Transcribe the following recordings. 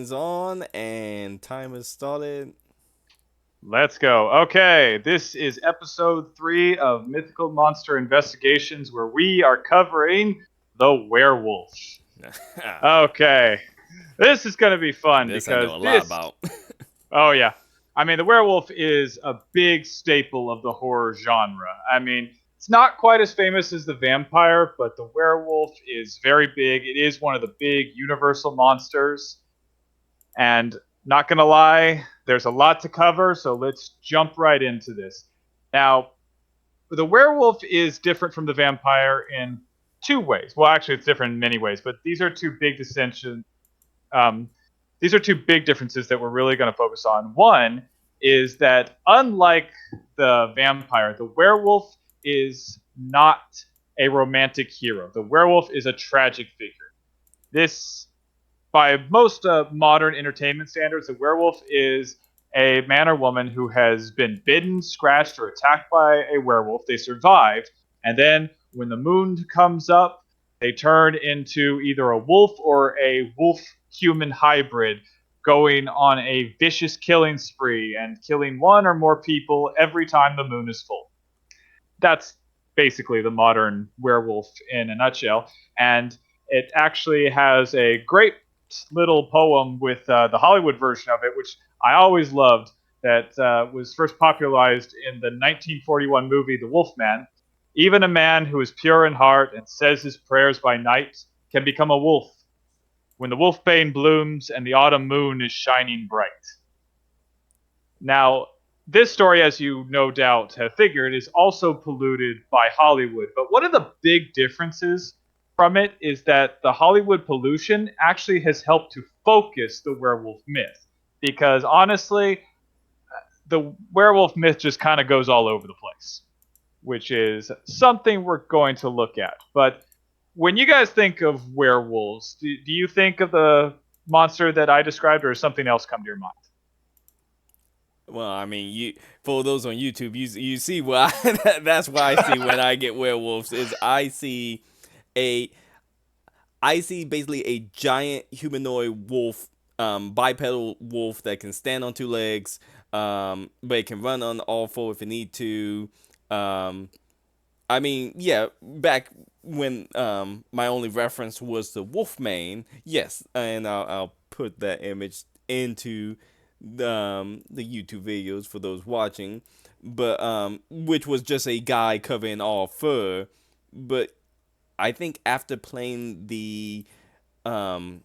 is on and time has started. Let's go. Okay, this is episode 3 of Mythical Monster Investigations, where we are covering the werewolf. Okay, this is going to be fun This I know because a lot this. about. Oh, yeah. I mean, the werewolf is a big staple of the horror genre. I mean, it's not quite as famous as the vampire, but the werewolf is very big. It is one of the big universal monsters. And not going to lie, there's a lot to cover, so let's jump right into this. Now, the werewolf is different from the vampire in two ways. Well, actually, it's different in many ways, but these are two big dissensions. Um, these are two big differences that we're really going to focus on. One is that, unlike the vampire, the werewolf is not a romantic hero. The werewolf is a tragic figure. This by most modern entertainment standards, a werewolf is a man or woman who has been bitten, scratched, or attacked by a werewolf. They survived, and then when the moon comes up, they turn into either a wolf or a wolf human hybrid, going on a vicious killing spree and killing one or more people every time the moon is full. That's basically the modern werewolf in a nutshell. And it actually has a great little poem with the Hollywood version of it, which I always loved, that was first popularized in the 1941 movie The Wolfman. Even a man who is pure in heart and says his prayers by night can become a wolf when the wolfbane blooms and the autumn moon is shining bright. Now, this story, as you no doubt have figured, is also polluted by Hollywood. But one of the big differences from it is that the Hollywood pollution actually has helped to focus the werewolf myth. Because honestly, the werewolf myth just kind of goes all over the place, which is something we're going to look at. But when you guys think of werewolves, do you think of the monster that I described, or does something else come to your mind? Well, I mean, you for those on YouTube, you see what that's what I see when I get werewolves is a I see basically a giant humanoid wolf, bipedal wolf that can stand on two legs, but it can run on all four if it need to. Um, I mean, yeah, back when my only reference was the Wolfman, yes, and I'll put that image into the YouTube videos for those watching, but which was just a guy covering all fur, but I think after playing the um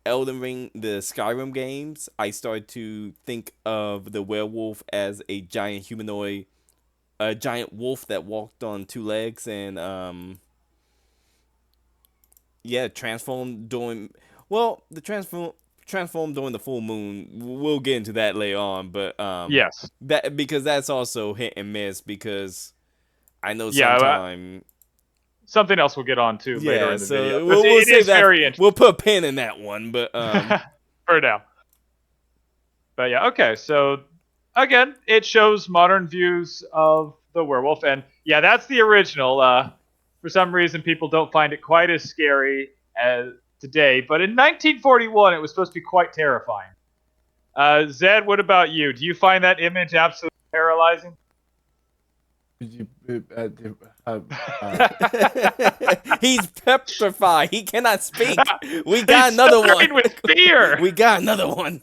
Elden Ring, the Skyrim games, I started to think of the werewolf as a giant humanoid, a giant wolf that walked on two legs and yeah, transformed during the transform during the full moon. We'll get into that later on, but Yes. that because that's also hit and miss because I know Yeah, sometime. something else we'll get on to later Yeah, in the video so because we'll it save is that. very We'll interesting put a pin in that one, but for now. But yeah, okay. So again, it shows modern views of the werewolf, and yeah, that's the original. For some reason, people don't find it quite as scary as today, but in 1941, it was supposed to be quite terrifying. Zed, what about you? Do you find that image absolutely paralyzing? he's petrified. He cannot speak. We got He's another one. stuttering with fear. We got another one.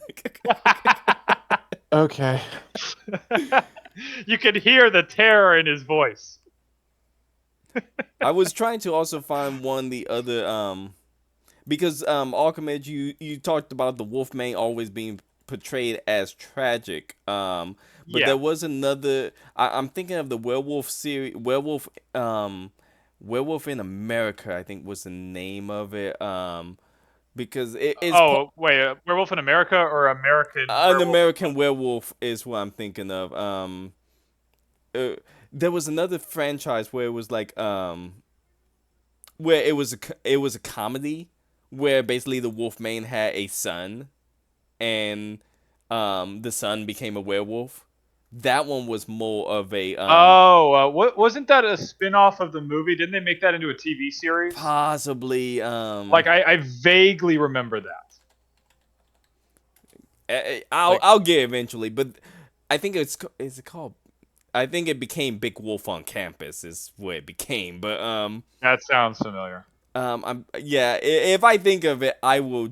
Okay. You can hear the terror in his voice. I was trying to also find one the other because Archimage, you talked about the Wolfman always being portrayed as tragic. But Yeah. there was another. I'm thinking of the werewolf series, Werewolf in America. I think was the name of it. Because it is Oh, wait, Werewolf in America or American an Werewolf? American werewolf is what I'm thinking of. Uh, there was another franchise where it was like where it was a comedy where basically the Wolfman had a son and the son became a werewolf. That one was more of a Oh, what wasn't that a spin-off of the movie? Didn't they make that into a TV series? possibly Like I vaguely remember that. I'll Like I'll get eventually, but I think is it called? I think it became Big Wolf on Campus is what it became. But that sounds familiar. I'm yeah. If I think of it, I will.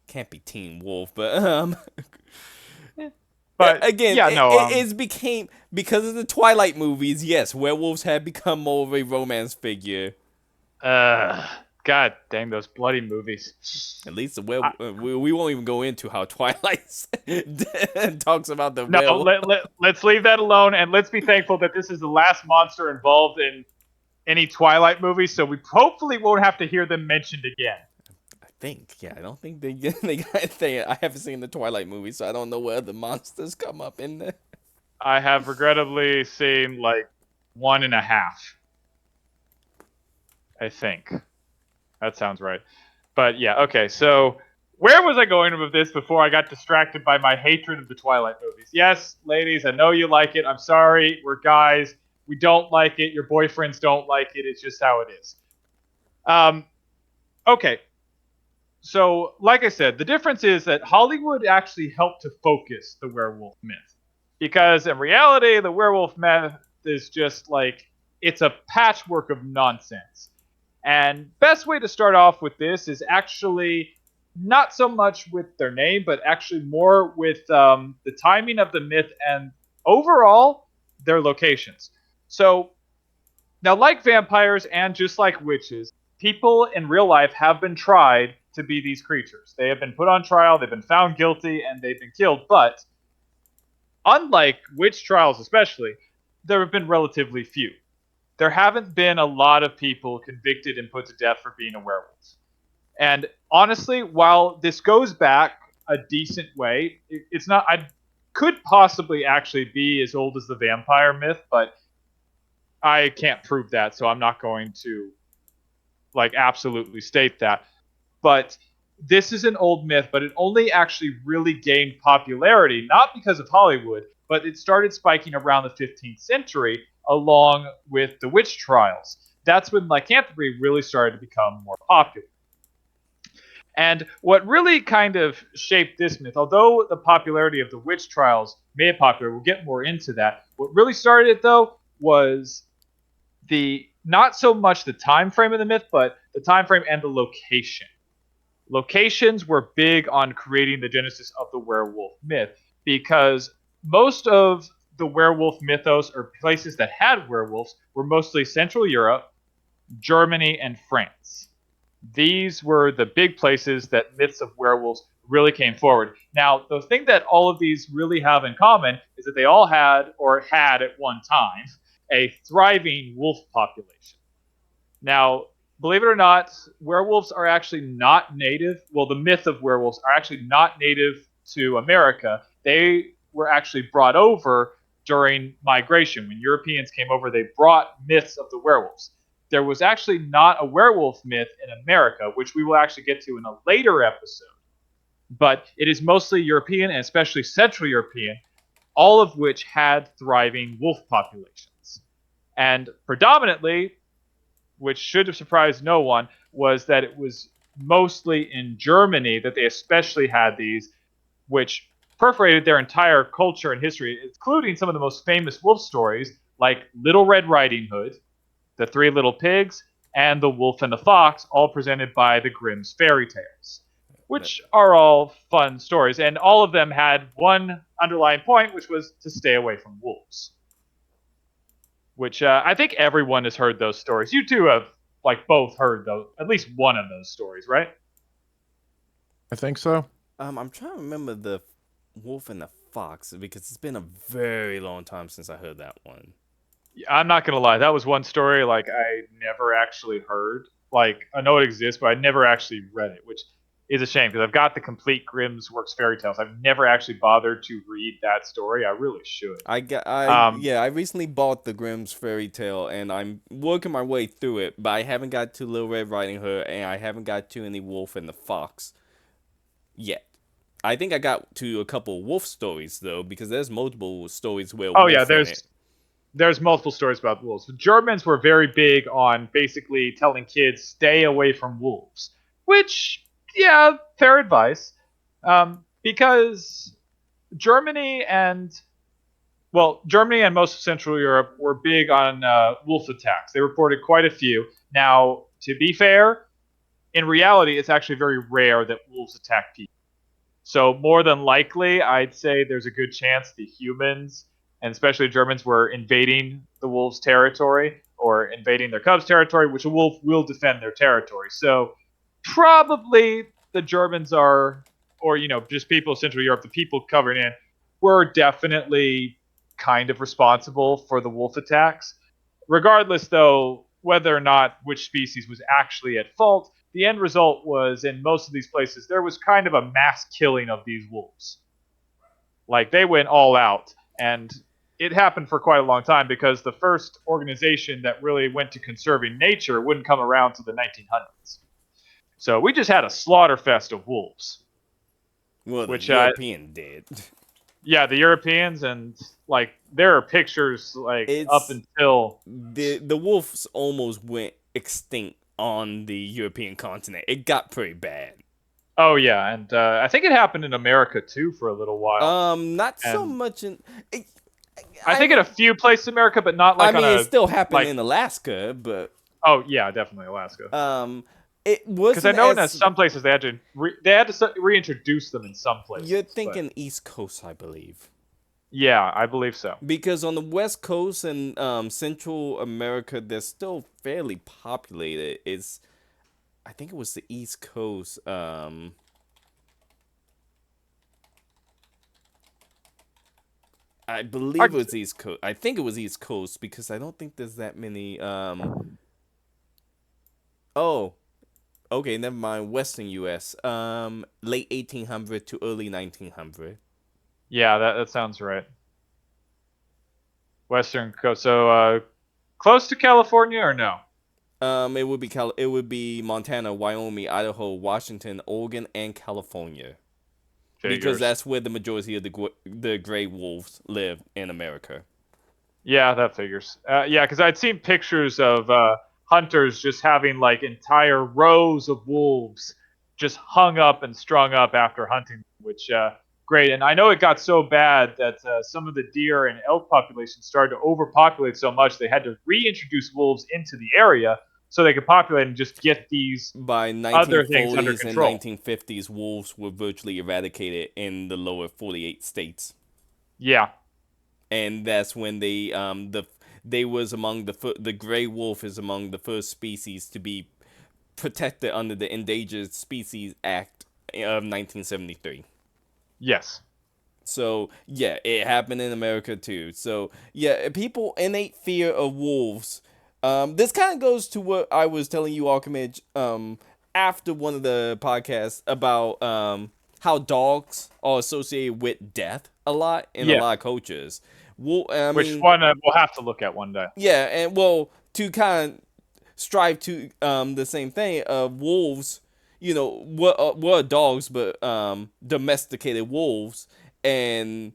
Can't be Teen Wolf, but But again, yeah, no, it's became because of the Twilight movies. Yes, werewolves have become more of a romance figure. God dang those bloody movies. At least the I, we won't even go into how Twilight talks about the no, werewolf. let's leave that alone, and let's be thankful that this is the last monster involved in any Twilight movie, so we hopefully won't have to hear them mentioned again. I think, yeah, I don't think I haven't seen the Twilight movie, so I don't know where the monsters come up in there. I have regrettably seen like one and a half, I think. That sounds right. But yeah, okay. So where was I going with this before I got distracted by my hatred of the Twilight movies? Yes, ladies, I know you like it. I'm sorry. We're guys. We don't like it. Your boyfriends don't like it. It's just how it is. Um, okay. So, like I said, the difference is that Hollywood actually helped to focus the werewolf myth. Because in reality, the werewolf myth is just like, it's a patchwork of nonsense. And best way to start off with this is actually not so much with their name, but actually more with the timing of the myth and overall their locations. So now, like vampires and just like witches, people in real life have been tried to be these creatures. They have been put on trial, they've been found guilty, and they've been killed. But unlike witch trials, especially, there have been relatively few. There haven't been a lot of people convicted and put to death for being a werewolf. And honestly, while this goes back a decent way, it's not. I could possibly actually be as old as the vampire myth, but I can't prove that, so I'm not going to like absolutely state that. But this is an old myth, but it only actually really gained popularity not because of Hollywood, but it started spiking around the 15th century along with the witch trials. That's when lycanthropy really started to become more popular. And what really kind of shaped this myth, although the popularity of the witch trials made it popular, we'll get more into that. What really started it though was the not so much the time frame of the myth, but the time frame and the location. Locations were big on creating the genesis of the werewolf myth because most of the werewolf mythos or places that had werewolves were mostly Central Europe, Germany, and France. These were the big places that myths of werewolves really came forward. Now, the thing that all of these really have in common is that they all had, or had at one time, a thriving wolf population. Now, believe it or not, werewolves are actually not native. Well, the myth of werewolves are actually not native to America. They were actually brought over during migration. When Europeans came over, they brought myths of the werewolves. There was actually not a werewolf myth in America, which we will actually get to in a later episode. But it is mostly European and especially Central European, all of which had thriving wolf populations. And predominantly, which should have surprised no one, was that it was mostly in Germany that they especially had these, which perforated their entire culture and history, including some of the most famous wolf stories like Little Red Riding Hood, The Three Little Pigs, and The Wolf and the Fox, all presented by the Grimm's fairy tales, which are all fun stories. And all of them had one underlying point, which was to stay away from wolves. Which I think everyone has heard those stories. You two have like both heard those, at least one of those stories, right? I think so. I'm trying to remember the Wolf and the Fox because it's been a very long time since I heard that one. I'm not gonna lie, that was one story like I never actually heard. Like I know it exists, but I never actually read it, which is a shame because I've got the complete Grimm's Works fairy tales. I've never actually bothered to read that story. I really should. Um, I recently bought the Grimm's fairy tale and I'm working my way through it, but I haven't got to Little Red Riding Hood and I haven't got to any Wolf and the Fox yet. I think I got to a couple wolf stories though, because there's multiple stories where oh yeah, wolf in it. there's multiple stories about wolves. The Germans were very big on basically telling kids stay away from wolves, which yeah, fair advice. Because Germany and Germany and most of Central Europe were big on wolf attacks. They reported quite a few. Now, to be fair, in reality, it's actually very rare that wolves attack people. So more than likely, I'd say there's a good chance the humans, and especially Germans, were invading the wolves' territory or invading their cubs' territory, which a wolf will defend their territory. So probably the Germans are, or just people of Central Europe, the people covering in, were definitely kind of responsible for the wolf attacks. Regardless, though, whether or not which species was actually at fault, the end result was in most of these places there was kind of a mass killing of these wolves. Like they went all out, and it happened for quite a long time because the first organization that really went to conserving nature wouldn't come around to the 1900s. So we just had a slaughter fest of wolves, Well, the which European did. yeah, the Europeans, and like there are pictures like up It's until the wolves almost went extinct on the European continent. It got pretty bad. oh yeah, and I think it happened in America too for a little while. Not so And much in. I think in a few places in America, but not I like on mean, it a still happened like. in Alaska, but Oh yeah, definitely Alaska. it Because I wasn't know in as. some places they had to reintroduce them in some You're places. But thinking East Coast, I believe. yeah, I believe so. Because on the West Coast and Central America, they're still fairly populated. I think it was the East Coast. I believe Hard it to was say. East Coast. I think it was East Coast because I don't think there's that many. Oh, okay, never mind. Western U.S. Late 1800 to early 1900. Yeah, that sounds right. Western coast. So close to California or no? It would be Montana, Wyoming, Idaho, Washington, Oregon, and California. Because Figures. that's where the majority of the gray wolves live in America. Yeah, that figures. Yeah, because I'd seen pictures of hunters just having like entire rows of wolves just hung up and strung up after hunting, which great. And I know it got so bad that some of the deer and elk populations started to overpopulate so much they had to reintroduce wolves into the area so they could populate and just get these By other things under 1940s and control. 1950s, wolves were virtually eradicated in the lower 48 states. Yeah. And that's when they was among the gray wolf is among the first species to be protected under the Endangered Species Act of 1973. Yes. So yeah, it happened in America too. So yeah, people innate fear of wolves. This kind of goes to what I was telling you, Archimage, after one of the podcasts about how dogs are associated with death a lot in a Yeah. lot of cultures. Well, I Which mean, one we'll have to look at one day. yeah, and well, to kind of strive to the same thing. Wolves, what are dogs but domesticated wolves, and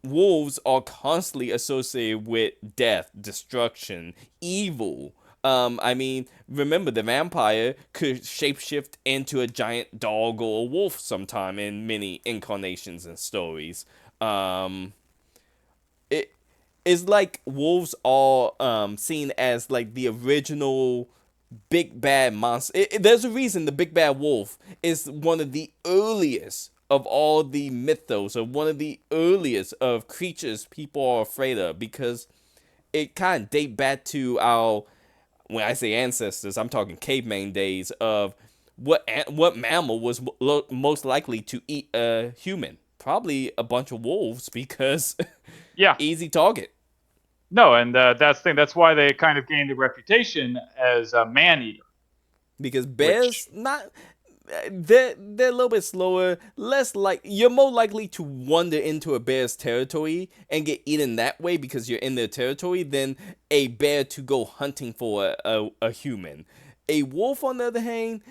wolves are constantly associated with death, destruction, evil. I mean, remember the vampire could shapeshift into a giant dog or a wolf sometime in many incarnations and stories. It is like wolves are seen as like the original big bad monster. There's a reason the big bad wolf is one of the earliest of all the mythos, or one of the earliest of creatures people are afraid of, because it kind of date back to our, when I say ancestors, I'm talking caveman days of what mammal was most likely to eat a human. Probably a bunch of wolves, because Yeah. easy target. No, and that's the thing. That's why they kind of gained a reputation as a man eater. Because Which, bears, not, they're a little bit slower, less like, you're more likely to wander into a bear's territory and get eaten that way because you're in their territory than a bear to go hunting for a human. A wolf, on the other hand,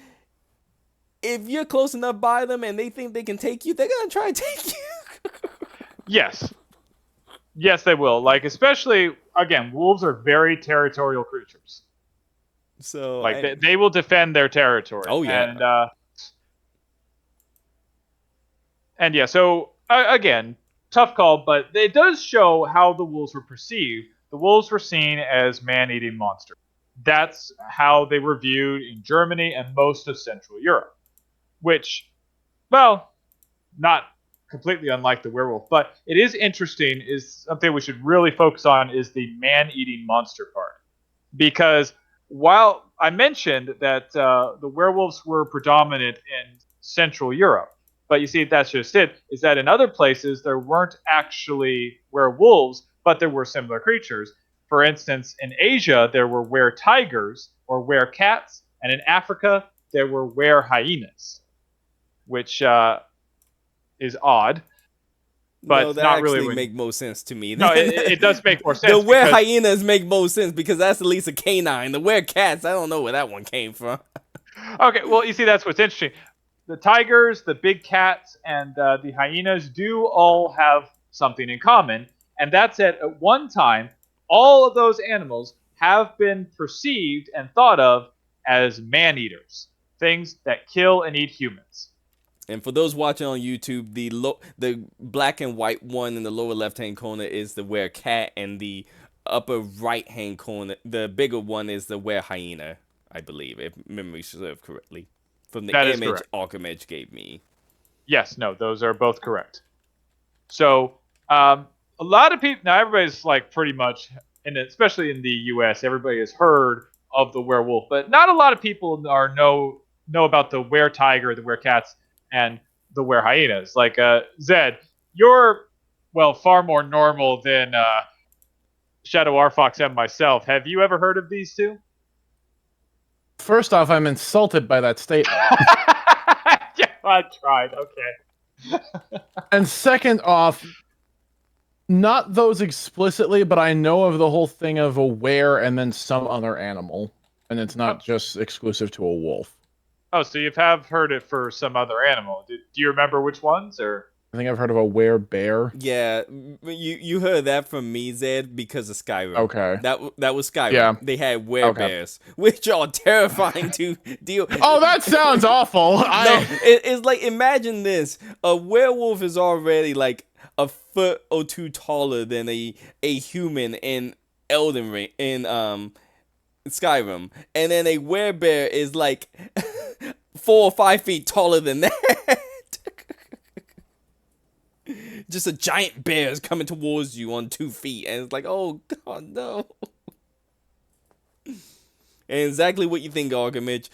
if you're close enough by them and they think they can take you, they're gonna try to take you. yes, yes, they will. Like, especially again, wolves are very territorial creatures. So Like they will defend their territory, oh yeah. And yeah, so again, tough call, but it does show how the wolves were perceived. The wolves were seen as man-eating monsters. That's how they were viewed in Germany and most of Central Europe, which, well, not completely unlike the werewolf, but it is interesting. Is something we should really focus on is the man-eating monster part, because while I mentioned that the werewolves were predominant in Central Europe, but you see, that's just it, is that in other places there weren't actually werewolves, but there were similar creatures. For instance, in Asia, there were were tigers or were cats, and in Africa, there were were hyenas, which is odd, No, but that not really actually when. make more sense to me. No, it does make more The sense were because. hyenas make more sense because that's at least a canine. The were cats, I don't know where that one came from. Okay, well, you see, that's what's interesting. The tigers, the big cats, and the hyenas do all have something in common, and that's that at one time, all of those animals have been perceived and thought of as man-eaters, things that kill and eat humans. And for those watching on YouTube, the black and white one in the lower left hand corner is the were cat, and the upper right hand corner, the bigger one, is the were hyena. I believe, if memory serves correctly, from the That is image correct. Archimage gave me. Yes, no, those are both correct. So a lot of people now, everybody's like pretty much, and especially in the U.S., everybody has heard of the werewolf, but not a lot of people know about the were tiger, the were cats, and the were hyenas. Like Zed, you're far more normal than Shadow Arfox and myself. Have you ever heard of these two? First off, I'm insulted by that statement. Yeah, I tried. Okay. And second off, not those explicitly, but I know of the whole thing of a were and then some other animal. And it's not just exclusive to a wolf. Oh, so you have heard it for some other animal. Do you remember which ones, or? I think I've heard of a were-bear. Yeah, you heard that from me, Zed, because of Skyrim. Okay. That was Skyrim. Yeah. They had werebears, which are terrifying to deal. Oh, that sounds awful. No, it's like, imagine this: a werewolf is already like a foot or two taller than a human in Elden Ring in Skyrim, and then a werebear is like 4 or 5 feet taller than that. Just a giant bear is coming towards you on 2 feet, and it's like, oh god, no. And exactly what you think, Archimage.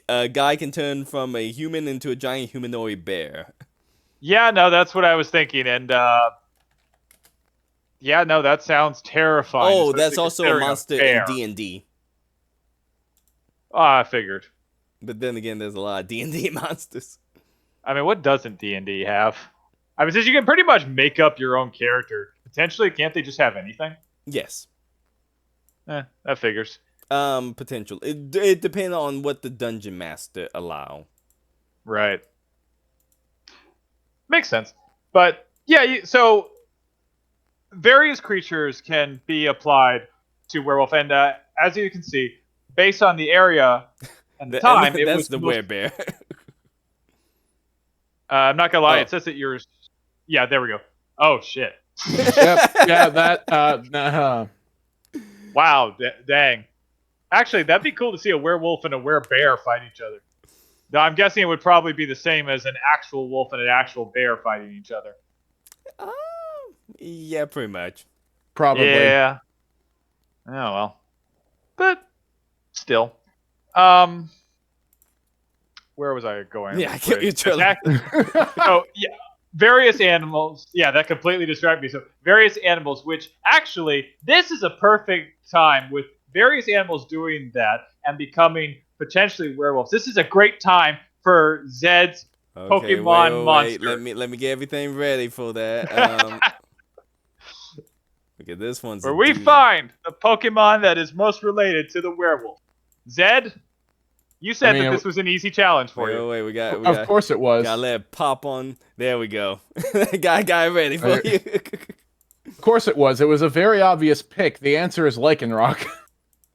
A guy can turn from a human into a giant humanoid bear. Yeah, no, that's what I was thinking, and yeah, no, that sounds terrifying. Oh, that's especially also a considering monster in bear. D&D. Oh, I figured. But then again, there's a lot of D&D monsters. I mean, what doesn't D&D have? I mean, since you can pretty much make up your own character, potentially, can't they just have anything? Yes. That figures. Potential. It depends on what the dungeon master allow. Right. Makes sense. But yeah, so various creatures can be applied to werewolf, and as you can see, based on the area and the time, it that's was the most... werebear. I'm not gonna lie, Oh. it says that you're. Yeah, there we go. Oh shit. Yep. Yeah. That. Wow. Dang. Actually, that'd be cool to see a werewolf and a werebear fight each other. Now, I'm guessing it would probably be the same as an actual wolf and an actual bear fighting each other. Yeah, pretty much. Probably. Yeah. Oh well. But still. Where was I going? Yeah, I get you, Charlie. So yeah, various animals. Yeah, that completely distracted me. So various animals, which actually, this is a perfect time with various animals doing that and becoming potentially werewolves. This is a great time for Zed's Pokemon monster. Let me get everything ready for that. Look at this one's Where we find the Pokemon that is most related to the werewolf. Zed, you said that this was an easy challenge for you. Wait, we got. Of course it was. Gotta let it pop on. There we go. got it ready for you. Of course it was. It was a very obvious pick. The answer is Lycanroc.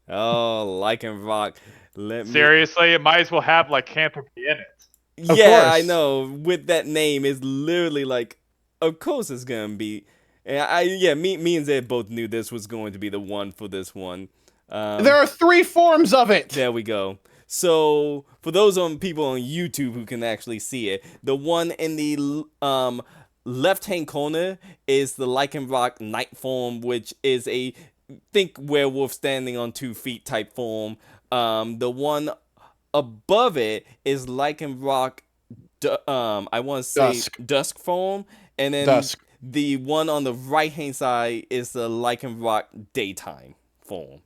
Oh, Lycanroc. Seriously, it might as well have lycanthropy in it. Of Yeah, I course. know. With that name, it's literally like, of course it's gonna be. And yeah, me and Zed both knew this was going to be the one for this one. There Um, are 3 forms of it. there we go. So for those people on YouTube who can actually see it, the one in the left hand corner is the Lichen Rock Night form, which is a think werewolf standing on 2 feet type form. The one above it is Lichen Rock I want to say Dusk. dusk form, and then Dusk. the one on the right hand side is the Lichen Rock daytime form.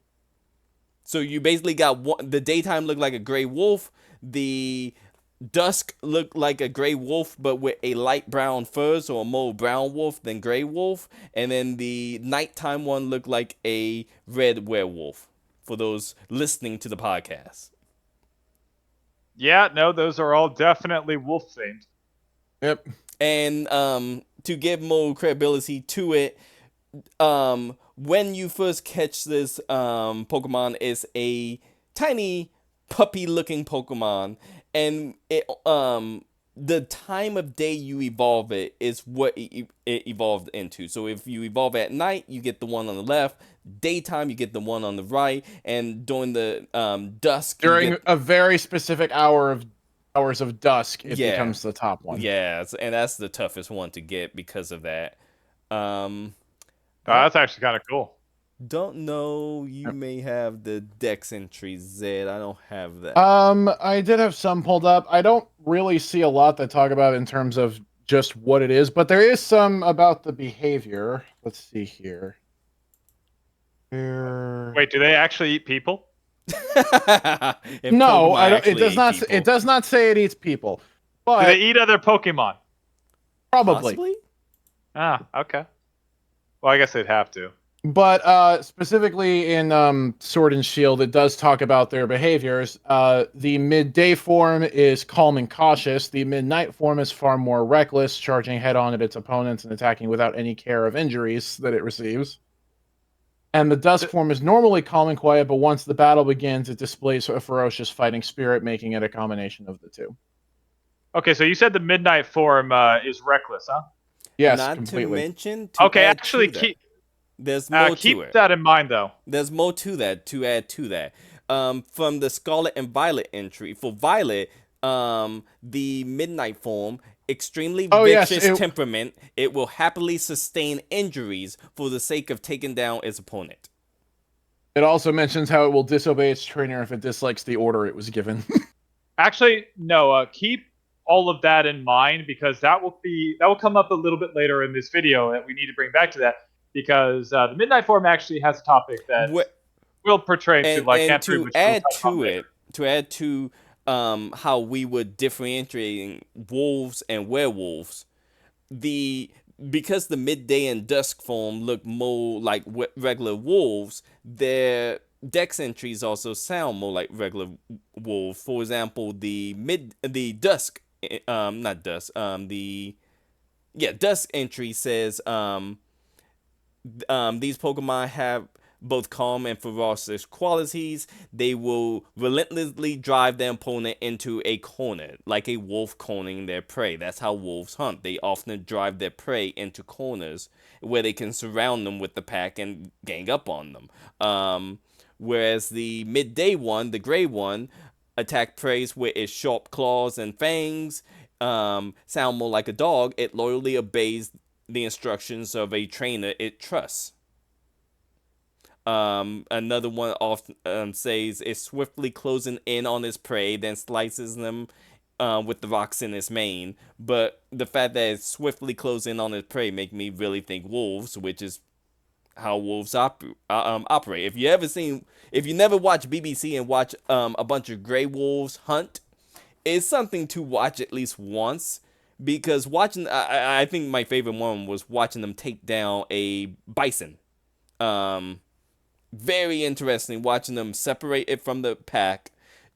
So you basically got one. The daytime looked like a gray wolf. The dusk looked like a gray wolf, but with a light brown fur, so a more brown wolf than gray wolf. And then the nighttime one looked like a red werewolf. For those listening to the podcast. Yeah, no, those are all definitely wolf themed. Yep. And to give more credibility to it, when you first catch this Pokemon, is a tiny puppy looking Pokemon, and the time of day you evolve it is what it evolved into. So if you evolve at night, you get the one on the left. Daytime, you get the one on the right, and during the dusk, you During get a very specific hours of dusk, it yeah, becomes the top one. yeah, and that's the toughest one to get because of that. Um, Oh, I that's actually kind of cool. don't know. You Yep. may have the Dex entry, Zed. I don't have that. I did have some pulled up. I don't really see a lot that talk about in terms of just what it is, but there is some about the behavior. Let's see here. Here. Wait, do they actually eat people? If No, Pokemon I don't. It actually does ate not. people. It does not say it eats people, Do but they eat other Pokemon? probably. Possibly? Ah, okay. Well, I guess they'd have to. But specifically in Sword and Shield, it does talk about their behaviors. The midday form is calm and cautious. The midnight form is far more reckless, charging head on at its opponents and attacking without any care of injuries that it receives. And the dusk form is normally calm and quiet, but once the battle begins, it displays a ferocious fighting spirit, making it a combination of the two. Okay, so you said the midnight form is reckless, huh? Yes, Not to completely. mention, to Okay, add actually to that, there's more to keep it. that in mind though. There's more to that, to add to that. From the Scarlet and Violet entry, for Violet, the Midnight form, extremely Oh yes, vicious temperament, it will happily sustain injuries for the sake of taking down its opponent. it also mentions how it will disobey its trainer if it dislikes the order it was given. Actually, no. Keep all of that in mind because that will come up a little bit later in this video that we need to bring back to that because the midnight form actually has a topic that Wh- will portray to like and Andrew, to which we'll add touch on to later. it, to add to how we would differentiating wolves and werewolves, the because the midday and dusk form look more like regular wolves, their dex entries also sound more like regular wolves. For example, the dusk, not dusk, the dusk entry says these Pokemon have both calm and ferocious qualities. They will relentlessly drive their opponent into a corner, like a wolf cornering their prey. That's how wolves hunt. They often drive their prey into corners where they can surround them with the pack and gang up on them. Whereas the midday one, the gray one, attack prey with its sharp claws and fangs. Sound more like a dog. It loyally obeys the instructions of a trainer it trusts. Another one often says it's swiftly closing in on its prey, then slices them with the rocks in its mane. But the fact that it's swiftly closing on its prey make me really think wolves, which is how wolves operate. If you never watch BBC and watch a bunch of gray wolves hunt, it's something to watch at least once. Because I think my favorite one was watching them take down a bison. Very interesting watching them separate it from the pack,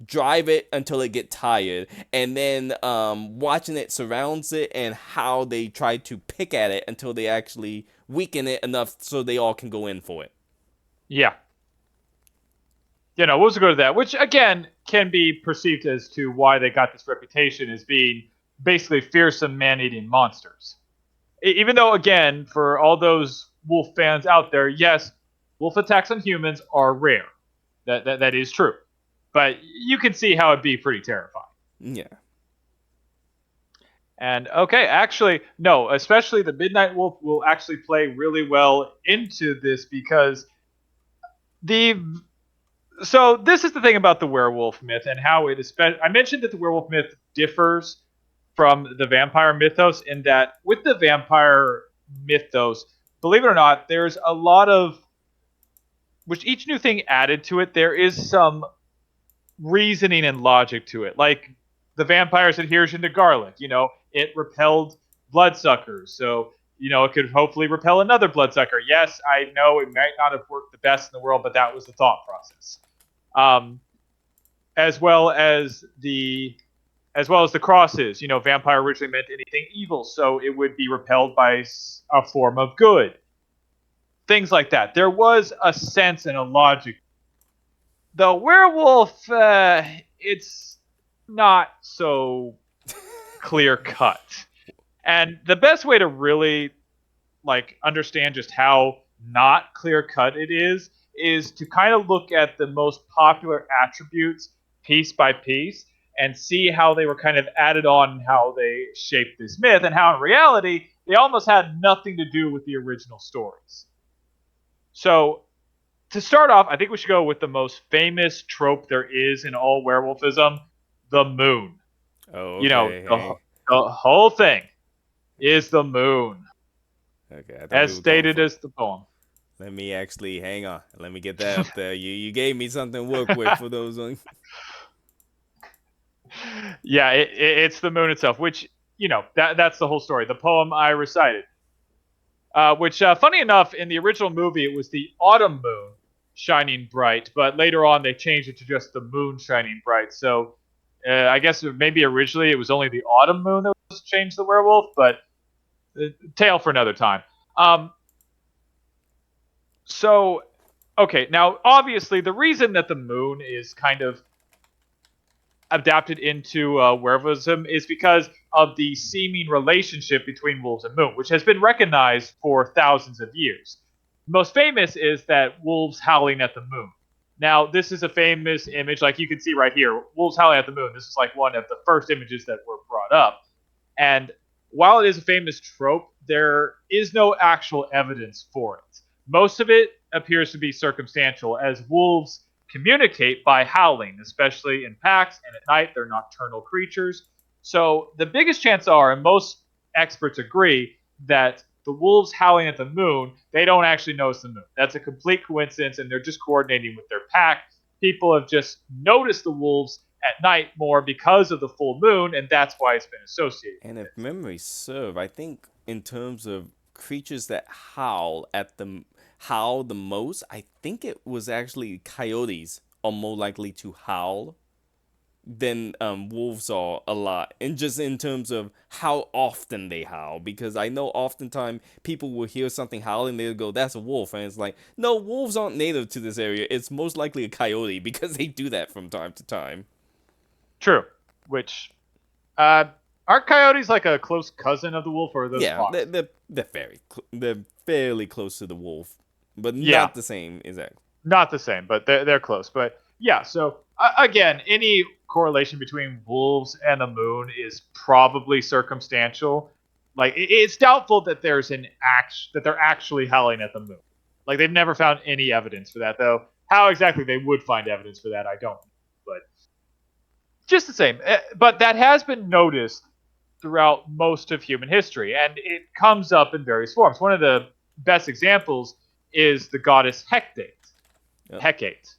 drive it until it get tired, and then watching it surrounds it and how they try to pick at it until they actually weaken it enough so they all can go in for it. Yeah. We'll just go to that. Which again, can be perceived as to why they got this reputation as being basically fearsome man-eating monsters. Even though, again, for all those wolf fans out there, yes, wolf attacks on humans are rare. That is true. But you can see how it'd be pretty terrifying. Yeah. And okay, actually, no, especially the Midnight Wolf will actually play really well into this because the so this is the thing about the werewolf myth and how it is. I mentioned that the werewolf myth differs from the vampire mythos in that with the vampire mythos, believe it or not, there's a lot of which each new thing added to it. There is some reasoning and logic to it, like the vampire's adhesion to garlic. It repelled bloodsuckers, so it could hopefully repel another bloodsucker. Yes, I know it might not have worked the best in the world, but that was the thought process. Um, as well as the crosses. Vampire originally meant anything evil, so it would be repelled by a form of good. Things like that. There was a sense and a logic. The werewolf, it's not so clear cut. And the best way to really understand just how not clear cut it is to kind of look at the most popular attributes piece by piece and see how they were kind of added on and how they shaped this myth, and how in reality they almost had nothing to do with the original stories. So to start off, I think we should go with the most famous trope there is in all werewolfism, the moon. Oh, The, okay. the whole thing is the moon, Okay, I thought as we were going stated for. as the poem. Let me actually hang on. Let me get that up there. You gave me something to work with for those ones. Yeah, it's the moon itself, which that's the whole story. The poem I recited, which funny enough, in the original movie it was the autumn moon shining bright, but later on they changed it to just the moon shining bright. So I guess maybe originally it was only the autumn moon that was changed the werewolf, but tale for another time. So okay, now obviously the reason that the moon is kind of adapted into werewolfism is because of the seeming relationship between wolves and moon, which has been recognized for thousands of years. Most famous is that wolves howling at the moon. Now, this is a famous image, like you can see right here, wolves howling at the moon. This is like one of the first images that were brought up. And while it is a famous trope, there is no actual evidence for it. Most of it appears to be circumstantial, as wolves communicate by howling, especially in packs, and at night they're nocturnal creatures. So the biggest chances are, and most experts agree, that the wolves howling at the moon, they don't actually notice the moon. That's a complete coincidence, and they're just coordinating with their pack. People have just noticed the wolves at night more because of the full moon, and that's why it's been associated And with if it. memory serve, I think in terms of creatures that howl the most, I think it was actually coyotes are more likely to howl than wolves are a lot, and just in terms of how often they howl, because I know oftentimes people will hear something howling, they'll go, that's a wolf, and it's like, no, wolves aren't native to this area, it's most likely a coyote, because they do that from time to time. True. Which, aren't coyotes like a close cousin of the wolf, or are those Yeah, foxes? they're fairly close to the wolf, but Yeah, not the same exactly. not the same, but they're close. But yeah, so again, any correlation between wolves and the moon is probably circumstantial. Like it's doubtful that there's that they're actually howling at the moon. Like they've never found any evidence for that, though. How exactly they would find evidence for that, I don't know. But just the same. But that has been noticed throughout most of human history, and it comes up in various forms. One of the best examples is the goddess Hecate. Yep. Hecate.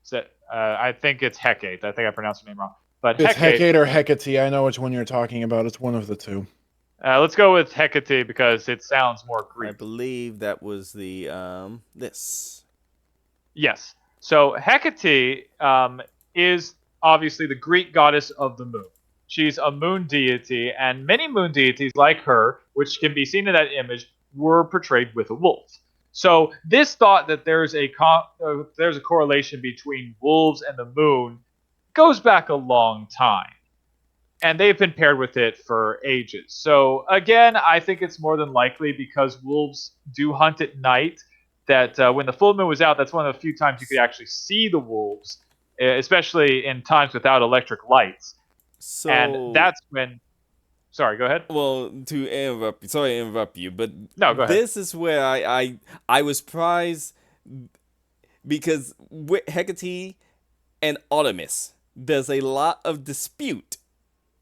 So, I think it's Hecate. I think I pronounced her name wrong. But It's Hecate. Hecate or Hecate. I know which one you're talking about. It's one of the two. Let's go with Hecate because it sounds more I Greek. believe that was the this. Yes. So Hecate is obviously the Greek goddess of the moon. She's a moon deity, and many moon deities like her, which can be seen in that image, were portrayed with a wolf. So this thought that there's a correlation between wolves and the moon goes back a long time. And they've been paired with it for ages. So again, I think it's more than likely because wolves do hunt at night. That when the full moon was out, that's one of the few times you could actually see the wolves, especially in times without electric lights. And So, that's when. Sorry, go ahead. well, to interrupt you, sorry to interrupt you, but No, go ahead. this is where I was surprised because with Hecate and Artemis, there's a lot of dispute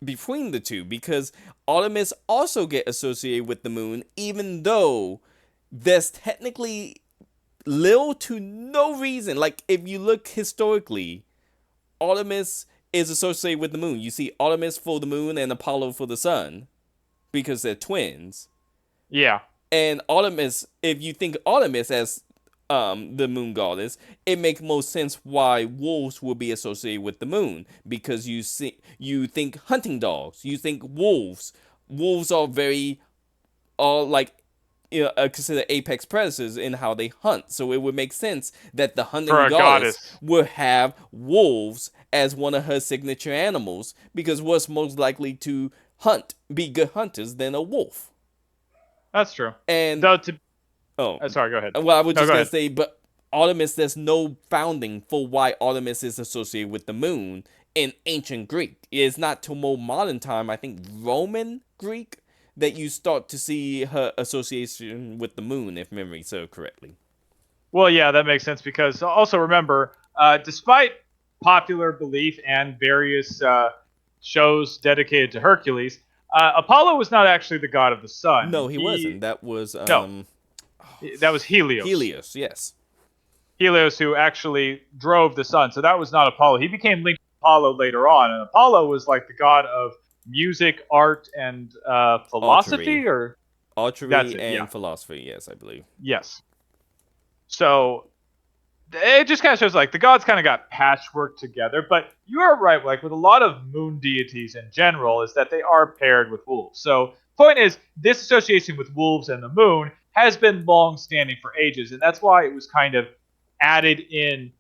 between the two because Artemis also get associated with the moon, even though there's technically little to no reason. Like if you look historically, Artemis is associated with the moon. You see Artemis for the moon and Apollo for the sun because they're twins. Yeah, And Artemis, if you think Artemis as the moon goddess, it makes most sense why wolves will be associated with the moon because you think hunting dogs, you think wolves. Wolves are very like considered apex predators in how they hunt. So it would make sense that the for hunting a goddess goddess. would have wolves as one of her signature animals because what's most likely to be good hunters than a wolf. That's true. And Though oh, sorry, go ahead. well, I was No, just go gonna ahead. say, but Artemis, there's no founding for why Artemis is associated with the moon in ancient Greek. It's not till more modern time, I think Roman Greek, that you start to see her association with the moon, if memory serves correctly. Well, yeah, that makes sense because also remember, despite popular belief and various shows dedicated to Hercules, Apollo was not actually the god of the sun. No, he wasn't. That was No, that was Helios. Helios. Yes. Helios who actually drove the sun. So that was not Apollo. He became linked to Apollo later on, and Apollo was like the god of music, art, and Archery, philosophy. Or that's archery, it. Yeah. and philosophy. Yes, I believe. Yes. So it just kind of shows like the gods kind of got patchworked together. But you are right, like with a lot of moon deities in general, is that they are paired with wolves. So point is, this association with wolves and the moon has been long standing for ages, and that's why it was kind of added in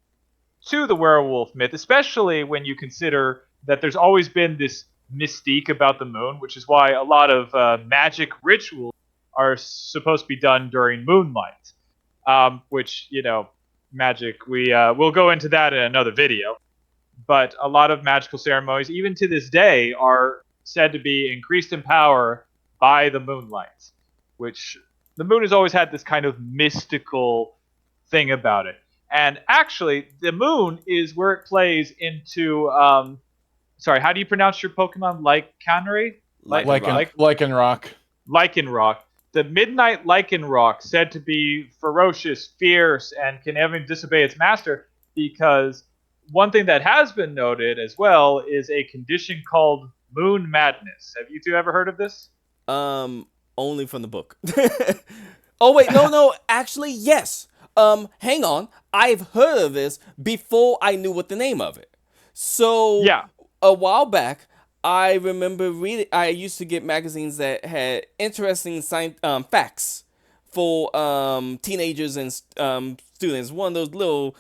to the werewolf myth, especially when you consider that there's always been this mystique about the moon, which is why a lot of magic rituals are supposed to be done during moonlight. Which magic we'll go into that in another video. But a lot of magical ceremonies, even to this day, are said to be increased in power by the moonlight, which the moon has always had this kind of mystical thing about it. And actually, the moon is where it plays into. Sorry, how do you pronounce your Pokemon? Lycanroc? Like a rock. Lichen rock. Lycanroc. The Midnight Lycanroc, said to be ferocious, fierce, and can even disobey its master, because one thing that has been noted as well is a condition called moon madness. Have you two ever heard of this? Um, Only from the book. Oh wait, no, actually, yes. Hang on. I've heard of this before I knew what the name of it. So Yeah. a while back, I remember reading. I used to get magazines that had interesting facts for teenagers and students. One of those little,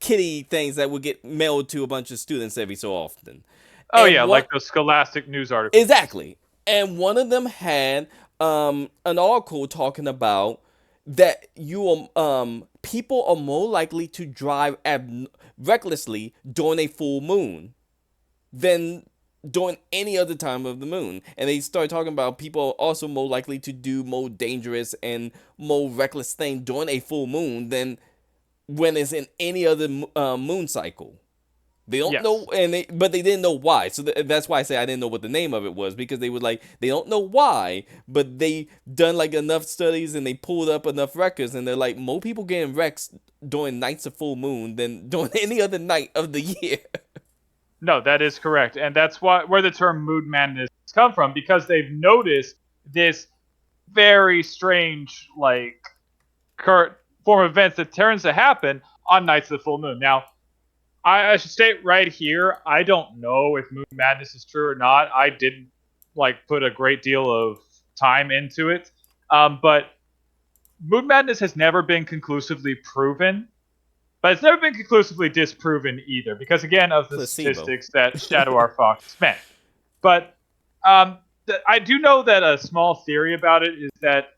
kitty things that would get mailed to a bunch of students every so often. Oh And yeah, one like those scholastic news articles. exactly, and one of them had an article talking about that people are more likely to drive recklessly during a full moon than during any other time of the moon. And they started talking about people are also more likely to do more dangerous and more reckless thing during a full moon than when it's in any other moon cycle. They don't know, Yes. but they didn't know why. So that's why I say I didn't know what the name of it was, because they were like, they don't know why, but they done like enough studies and they pulled up enough records, and they're like, more people getting wrecked during nights of full moon than during any other night of the year. No, that is correct, and that's where the term moon madness come from, because they've noticed this very strange, like, current form of events that tends to happen on nights of the full moon. Now, I should state right here, I don't know if moon madness is true or not. I didn't put a great deal of time into it, but moon madness has never been conclusively proven. But it's never been conclusively disproven either, because again of the Placebo. statistics that Shadow R. Fox meant. But I do know that a small theory about it is that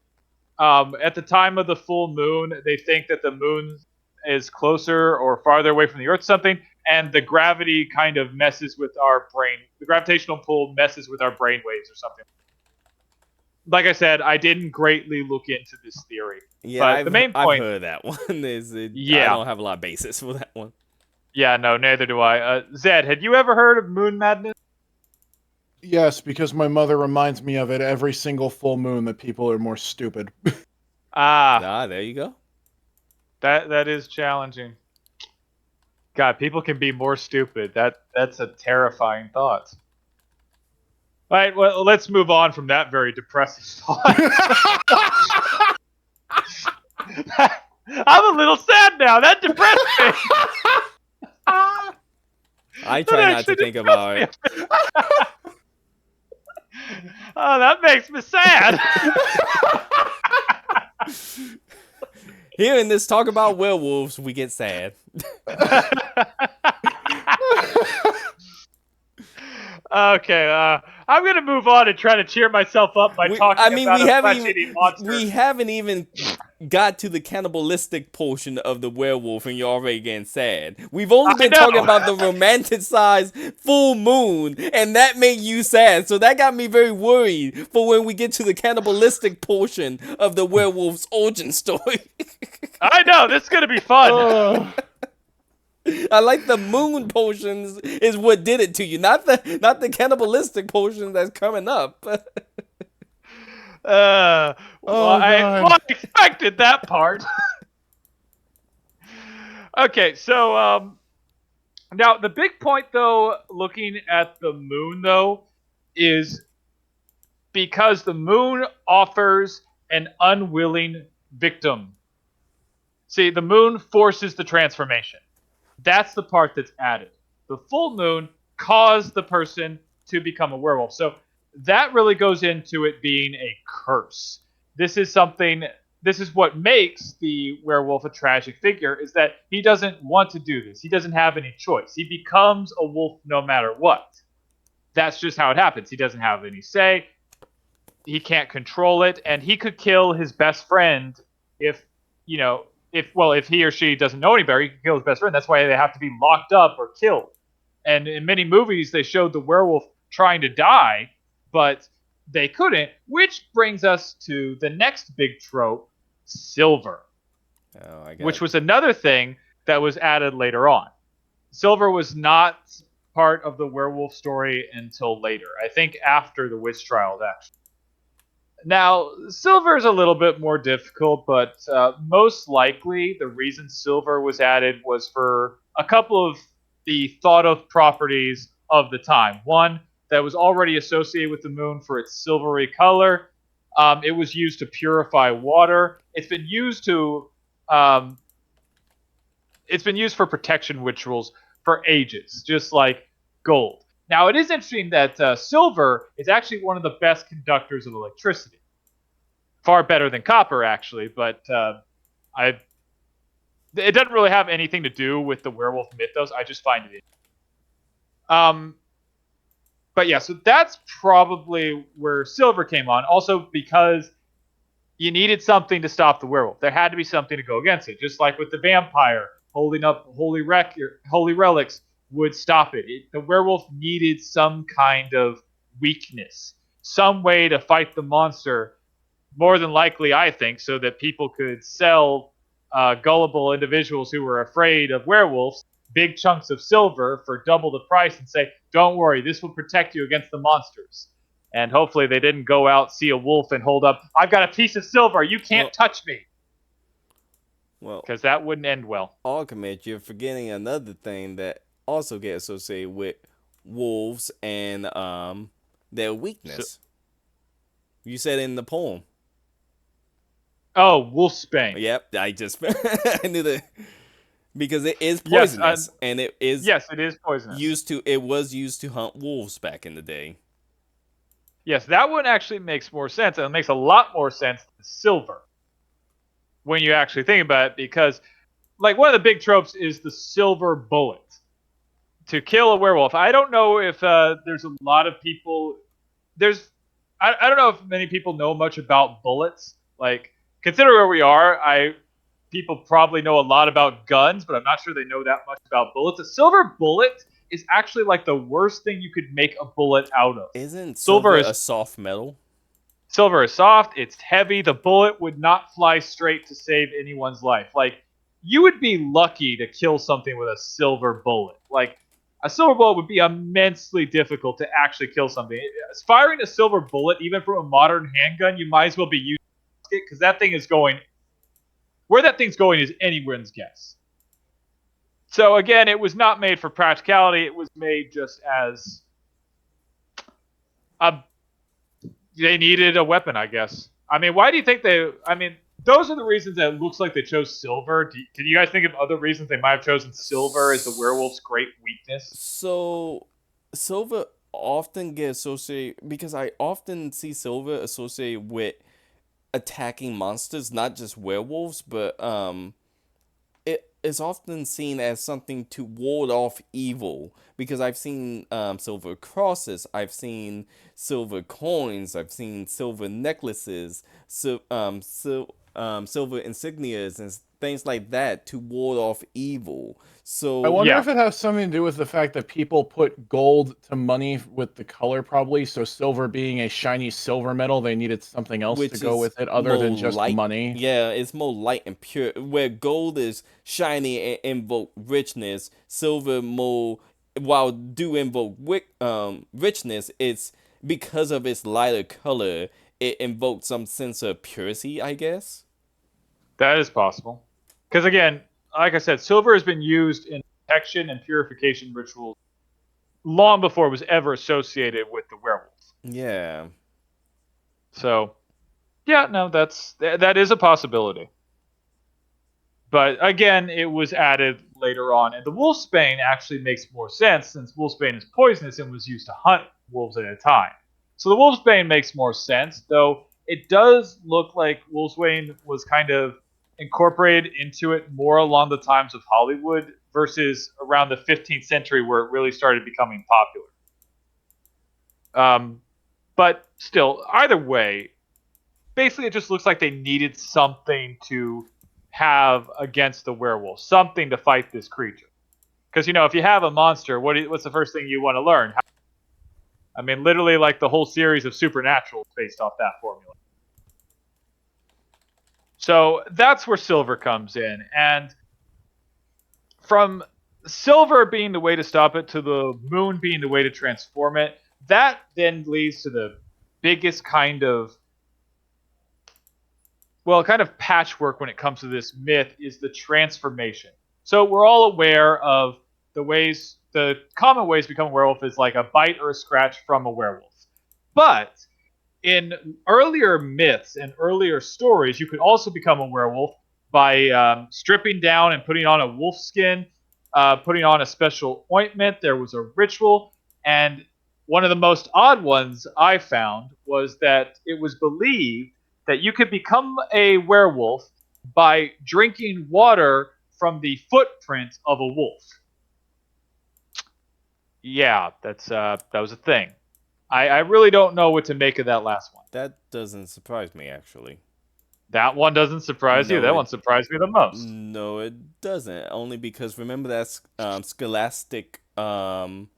at the time of the full moon, they think that the moon is closer or farther away from the Earth, something, and the gravity kind of messes with our brain. The gravitational pull messes with our brain waves or something. Like I said, I didn't greatly look into this theory, Yeah, but the main I've point, heard that one. I yeah, don't have a lot of basis for that one. yeah, no, neither do I. Zed, had you ever heard of moon madness? Yes, because my mother reminds me of it every single full moon that people are more stupid. Ah, Ah, there you go. that is challenging. God, people can be more stupid. That's a terrifying thought. All right, well, let's move on from that very depressing thought. I'm a little sad now. That depressed me. I That try not to actually think depressed about me. it. Oh, that makes me sad. Hearing this talk about werewolves, we get sad. Okay, I'm gonna move on and try to cheer myself up by talking about a flesh-eating monster. we haven't even got to the cannibalistic portion of the werewolf, and you're already getting sad. We've only I been talking know. about the romanticized full moon, and that made you sad. So that got me very worried for when we get to the cannibalistic portion of the werewolf's origin story. I know this is gonna be fun. I like the moon potions is what did it to you, not the cannibalistic potion that's coming up. Well, I expected that part. Okay, so now the big point, though, looking at the moon, though, is because the moon offers an unwilling victim. See, the moon forces the transformation. That's the part that's added. The full moon caused the person to become a werewolf. So that really goes into it being a curse. This is something, this is what makes the werewolf a tragic figure, is that he doesn't want to do this. He doesn't have any choice. He becomes a wolf no matter what. That's just how it happens. He doesn't have any say. He can't control it, and he could kill his best friend if, you know, if he or she doesn't know any better, he can kill his best friend. That's why they have to be locked up or killed. And in many movies, they showed the werewolf trying to die, but they couldn't, which brings us to the next big trope, silver, which was another thing that was added later on. Silver was not part of the werewolf story until later. I think after the witch trials, actually. Now, silver is a little bit more difficult, but most likely the reason silver was added was for a couple of the thought of properties of the time. One, that was already associated with the moon for its silvery color. It was used to purify water. It's been used for protection rituals for ages, just like gold. Now, it is interesting that silver is actually one of the best conductors of electricity. Far better than copper, actually, but it doesn't really have anything to do with the werewolf mythos. I just find it interesting. But yeah, so that's probably where silver came on. Also, because you needed something to stop the werewolf. There had to be something to go against it. Just like with the vampire, holding up holy relics would stop it. The werewolf needed some kind of weakness, some way to fight the monster. More than likely, I think, so that people could sell gullible individuals who were afraid of werewolves big chunks of silver for double the price and say, don't worry, this will protect you against the monsters. And hopefully they didn't go out, see a wolf, and hold up, I've got a piece of silver, you can't touch me. Well, because that wouldn't end well. Alchemist, you're forgetting another thing that also gets associated with wolves and their weakness. You said in the poem. Oh, wolfsbane. Yep, I just I knew that because it is poisonous, and it is poisonous. It was used to hunt wolves back in the day. Yes, that one actually makes more sense, and it makes a lot more sense than silver when you actually think about it, because like one of the big tropes is the silver bullet to kill a werewolf. I don't know if there's a lot of people. I don't know if many people know much about bullets. Like, consider where we are. People probably know a lot about guns, but I'm not sure they know that much about bullets. A silver bullet is actually like the worst thing you could make a bullet out of. Isn't Silver silver is a soft metal? Silver is soft, it's heavy, the bullet would not fly straight to save anyone's life. Like, you would be lucky to kill something with a silver bullet. Like, a silver bullet would be immensely difficult to actually kill something. Firing a silver bullet, even from a modern handgun, you might as well be using it, because that thing is going. Where that thing's going is anyone's guess. So, again, it was not made for practicality, it was made just as a they needed a weapon, I guess. I mean, why do you think they? I mean, those are the reasons that it looks like they chose silver. Can you guys think of other reasons they might have chosen silver as the werewolf's great weakness? So silver often get associated because I often see silver associated with attacking monsters, not just werewolves, but it is often seen as something to ward off evil because I've seen silver crosses, I've seen silver coins, I've seen silver necklaces, silver insignias and things like that to ward off evil. I So wonder Yeah, if it has something to do with the fact that people put gold to money with the color, probably. So silver being a shiny silver metal, they needed something else to which go is with it other more than just light. money. Yeah, it's more light and pure. Where gold is shiny and invoke richness, silver more while do invoke richness. It's because of its lighter color. It invokes some sense of purity, I guess. that is possible. Because again, like I said, silver has been used in protection and purification rituals long before it was ever associated with the werewolf. Yeah. So, yeah, no, that is a possibility. But again, it was added later on, and the wolfsbane actually makes more sense since wolfsbane is poisonous and was used to hunt wolves at a time. So the wolfsbane makes more sense, though it does look like wolfsbane was kind of incorporated into it more along the times of Hollywood versus around the 15th century where it really started becoming popular. But still, either way, basically it just looks like they needed something to have against the werewolf, something to fight this creature. Because if you have a monster, what's the first thing you want to learn? I mean, literally, like the whole series of Supernatural is based off that formula. So that's where silver comes in, and from silver being the way to stop it to the moon being the way to transform it, that then leads to the biggest kind of patchwork when it comes to this myth is the transformation. So we're all aware of the common ways to become a werewolf is like a bite or a scratch from a werewolf. But in earlier myths and earlier stories, you could also become a werewolf by stripping down and putting on a wolf skin, putting on a special ointment. There was a ritual, and one of the most odd ones I found was that it was believed that you could become a werewolf by drinking water from the footprint of a wolf. Yeah, that was a thing. I really don't know what to make of that last one. That doesn't surprise me actually. That one doesn't surprise you. No, That it one surprised me the most. no, it doesn't. Only because remember that scholastic article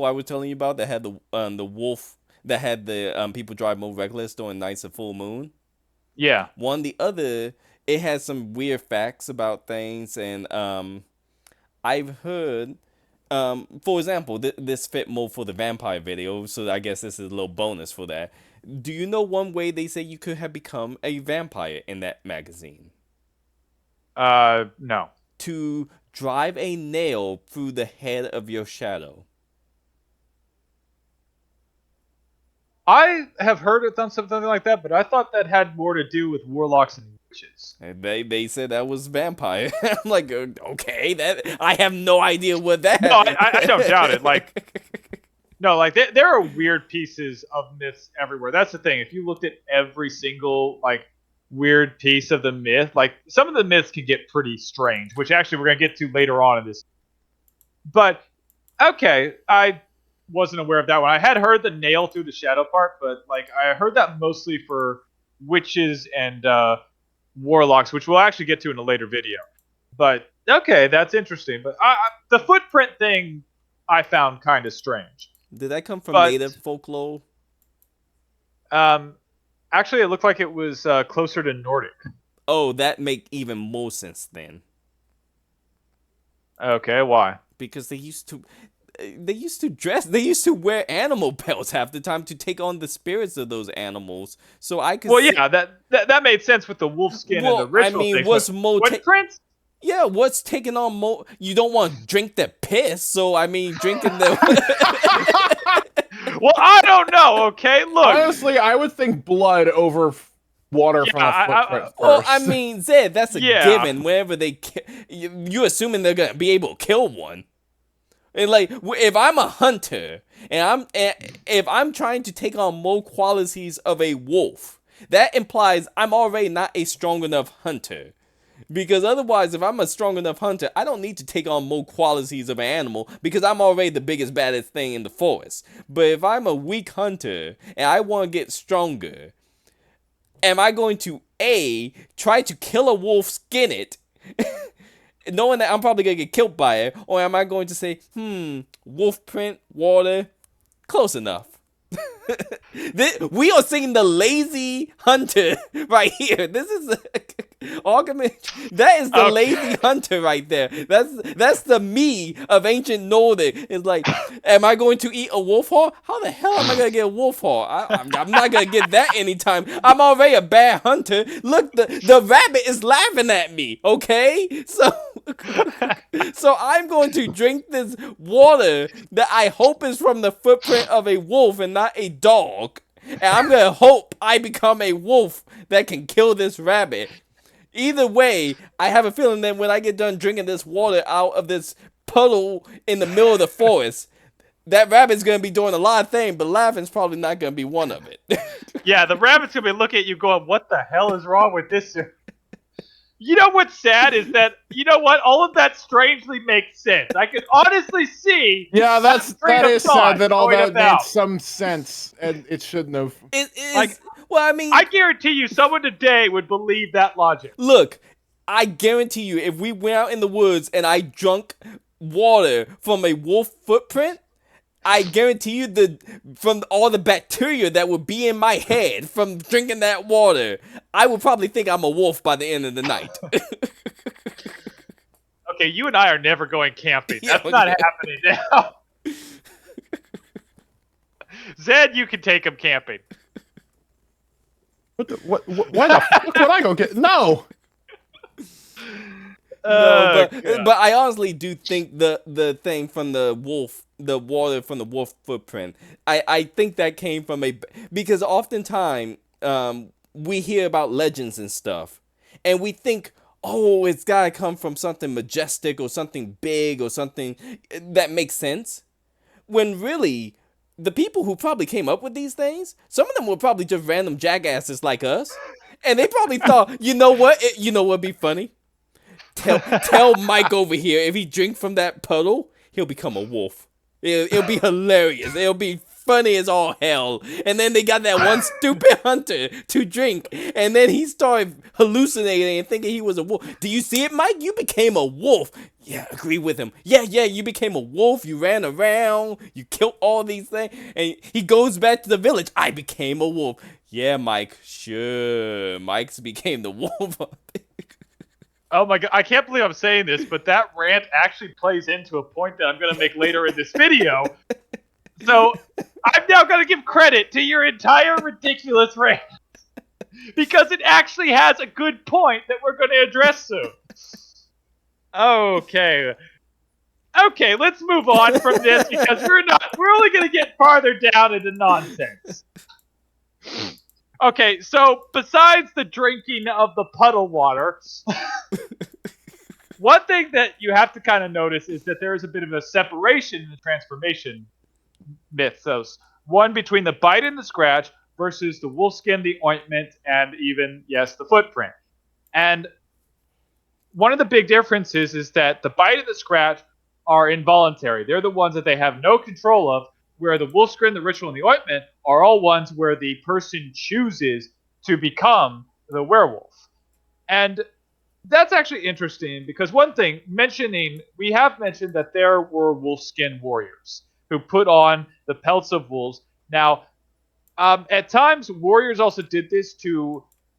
I was telling you about that had the wolf that had the people drive more reckless during nights of full moon. Yeah. One the other, it has some weird facts about things, and I've heard, for example, this fit more for the vampire video, so I guess this is a little bonus for that. Do you know one way they say you could have become a vampire in that magazine? No. To drive a nail through the head of your shadow. I have heard it done something like that, but I thought that had more to do with warlocks and witches. And they said that was vampire. I'm like, okay, that I have no idea what that. No, I don't doubt it. No, there are weird pieces of myths everywhere. That's the thing. If you looked at every single weird piece of the myth. Like some of the myths can get pretty strange, which actually we're gonna get to later on in this. But okay, I wasn't aware of that one. I had heard the nail through the shadow part, but like I heard that mostly for witches and warlocks, which we'll actually get to in a later video. But okay, that's interesting. But the footprint thing I found kind of strange. Did that come from But native folklore? actually, it looked like it was closer to Nordic. Oh, that make even more sense then. Okay, why? Because they used to dress, they used to wear animal pelts half the time to take on the spirits of those animals. So I could Well, yeah, that made sense with the wolf skin and the ritual thing. what's more footprints? yeah, what's taking on more? You don't want to drink the piss, so I mean, drinking the. Well, I don't know. Okay, look. Honestly, I would think blood over water from a footprint first. Well, I mean, Zed, that's a Yeah. given. Whenever they, you assuming they're gonna be able to kill one. And like, if I'm a hunter and if I'm trying to take on more qualities of a wolf, that implies I'm already not a strong enough hunter. Because otherwise, if I'm a strong enough hunter, I don't need to take on more qualities of an animal because I'm already the biggest, baddest thing in the forest. But if I'm a weak hunter and I want to get stronger, am I going to A, try to kill a wolf, skin it, knowing that I'm probably going to get killed by it, or am I going to say, wolf print, water, close enough? We are seeing the lazy hunter right here. This is argument. That is the lazy hunter right there. That's the me of ancient Nordic. It's like, am I going to eat a wolf heart? How the hell am I gonna get a wolf heart? I'm not gonna get that anytime. I'm already a bad hunter. Look, the rabbit is laughing at me. Okay, so I'm going to drink this water that I hope is from the footprint of a wolf and not a dog. And I'm going to hope I become a wolf that can kill this rabbit. Either way, I have a feeling that when I get done drinking this water out of this puddle in the middle of the forest, that rabbit's going to be doing a lot of things, but laughing's probably not going to be one of it. Yeah, the rabbit's going to be looking at you going, what the hell is wrong with this? You know what's sad is that, you know what, all of that strangely makes sense. I can honestly see. Yeah, that is sad that all that made some sense, and it shouldn't have. It is. Well, I mean, I guarantee you someone today would believe that logic. Look, I guarantee you, if we went out in the woods and I drunk water from a wolf footprint, I guarantee you from all the bacteria that would be in my head from drinking that water, I would probably think I'm a wolf by the end of the night. Okay, you and I are never going camping. That's not happening now. Zed, you can take him camping. Why the fuck would I go get? No. No, but I honestly do think the thing from the water from the wolf footprint, I think that came from because oftentimes we hear about legends and stuff, and we think, oh, it's gotta come from something majestic or something big or something that makes sense, when really the people who probably came up with these things, some of them were probably just random jackasses like us, and they probably thought, you know what'd be funny? Tell Mike over here, if he drink from that puddle, he'll become a wolf. It'll be hilarious. It'll be funny as all hell. And then they got that one stupid hunter to drink, and then he started hallucinating and thinking he was a wolf. Do you see it, Mike? You became a wolf. Yeah, agree with him. Yeah, you became a wolf. You ran around. You killed all these things. And he goes back to the village. I became a wolf. Yeah, Mike. Sure. Mike's became the wolf. Oh my god, I can't believe I'm saying this, but that rant actually plays into a point that I'm going to make later in this video. So, I'm now going to give credit to your entire ridiculous rant. Because it actually has a good point that we're going to address soon. Okay, let's move on from this because we're only going to get farther down into nonsense. Okay, so besides the drinking of the puddle water, one thing that you have to kind of notice is that there is a bit of a separation in the transformation mythos. One between the bite and the scratch, versus the wolfskin, the ointment, and even, yes, the footprint. And one of the big differences is that the bite and the scratch are involuntary. They're the ones that they have no control of, where the wolfskin, the ritual, and the ointment are all ones where the person chooses to become the werewolf. And that's actually interesting because one thing, we have mentioned that there were wolfskin warriors who put on the pelts of wolves. Now, at times, warriors also did this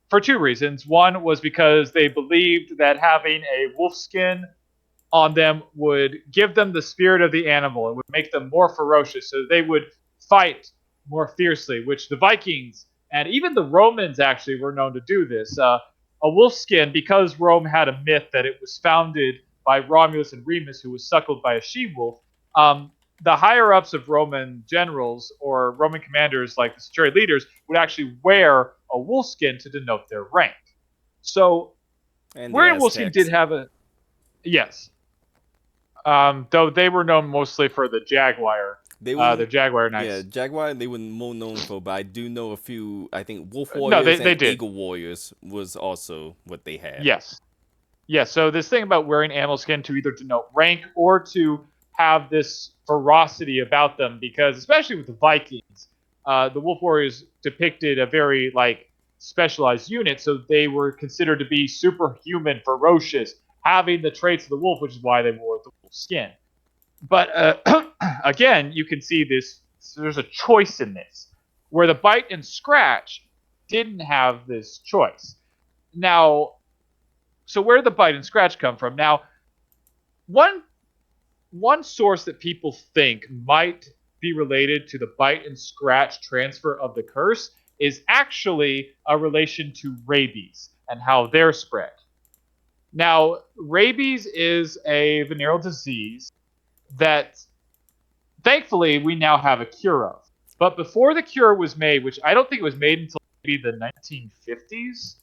for two reasons. One was because they believed that having a wolf skin on them would give them the spirit of the animal. It would make them more ferocious, so they would fight more fiercely, which the Vikings and even the Romans actually were known to do this. A wolf skin, because Rome had a myth that it was founded by Romulus and Remus, who was suckled by a she-wolf. The higher ups of Roman generals or Roman commanders, like the centurion leaders, would actually wear a wolf skin to denote their rank. So And the wearing wolfskin did Aztecs. have a yes, though they were known mostly for They were, the Jaguar yeah, knights. Jaguar. They were more known for, but I do know a few. I think Wolf No, Warriors they and did. Eagle Warriors was also what they had. Yes. Yeah, so this thing about wearing animal skin to either denote rank or to have this ferocity about them, because especially with the Vikings, the Wolf Warriors depicted a very like specialized unit, so they were considered to be superhuman, ferocious, having the traits of the wolf, which is why they wore the wolf skin. But again, you can see this. So there's a choice in this, where the bite and scratch didn't have this choice. Now, so where did the bite and scratch come from? Now, one one source that people think might be related to the bite and scratch transfer of the curse is actually a relation to rabies and how they're spread. Now, rabies is a venereal disease that thankfully we now have a cure of. But before the cure was made, which I don't think it was made until maybe the 1950s.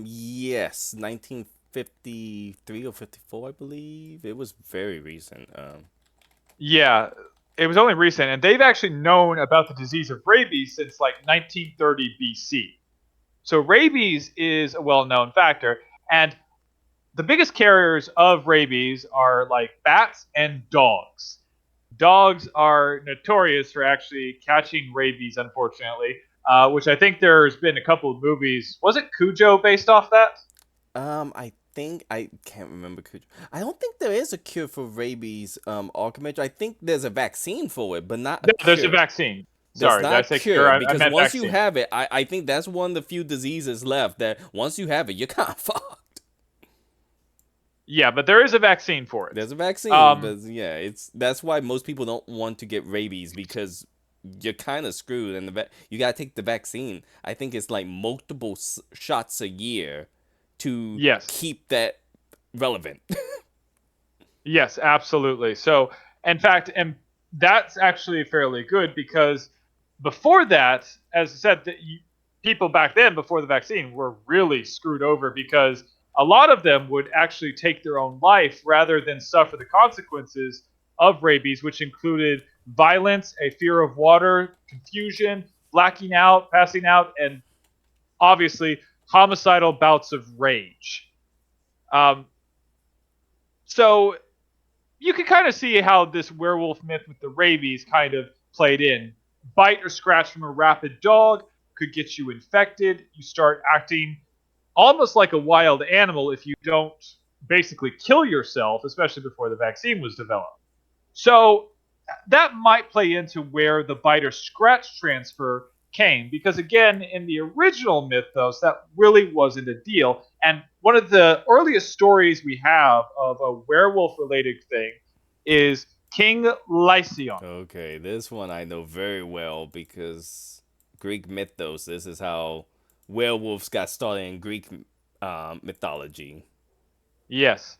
Yes, 1953 or 54, I believe. It was very recent. Yeah, it was only recent, and they've actually known about the disease of rabies since like 1930 BC. So rabies is a well-known factor, and the biggest carriers of rabies are like bats and dogs. Dogs are notorious for actually catching rabies, unfortunately, which I think there's been a couple of movies. Was it Cujo based off that? I think I can't remember. I don't think there is a cure for rabies. Archimage. I think there's a vaccine for it, but not a No, there's a cure. vaccine. There's Sorry, did not I a say cure? cure I because meant once you vaccine. have it, I think that's one of the few diseases left that once you have it, you're kind of fucked. Yeah, but there is a vaccine for it. There's a vaccine, Um, but yeah, that's why most people don't want to get rabies because you're kind of screwed, and you gotta take the vaccine. I think it's like multiple shots a year to yes. keep that relevant. Yes, absolutely. So, in fact, and that's actually fairly good because before that, as I said, people back then, before the vaccine, were really screwed over because a lot of them would actually take their own life rather than suffer the consequences of rabies, which included violence, a fear of water, confusion, blacking out, passing out, and obviously homicidal bouts of rage. Um, so you can kind of see how this werewolf myth with the rabies kind of played in. Bite or scratch from a rabid dog could get you infected. You start acting almost like a wild animal if you don't basically kill yourself, especially before the vaccine was developed. So that might play into where the bite or scratch transfer came, because again, in the original mythos, that really wasn't a deal. And one of the earliest stories we have of a werewolf related thing is King Lycion. Okay, this one I know very well because Greek mythos. This is how werewolves got started in Greek mythology. Yes.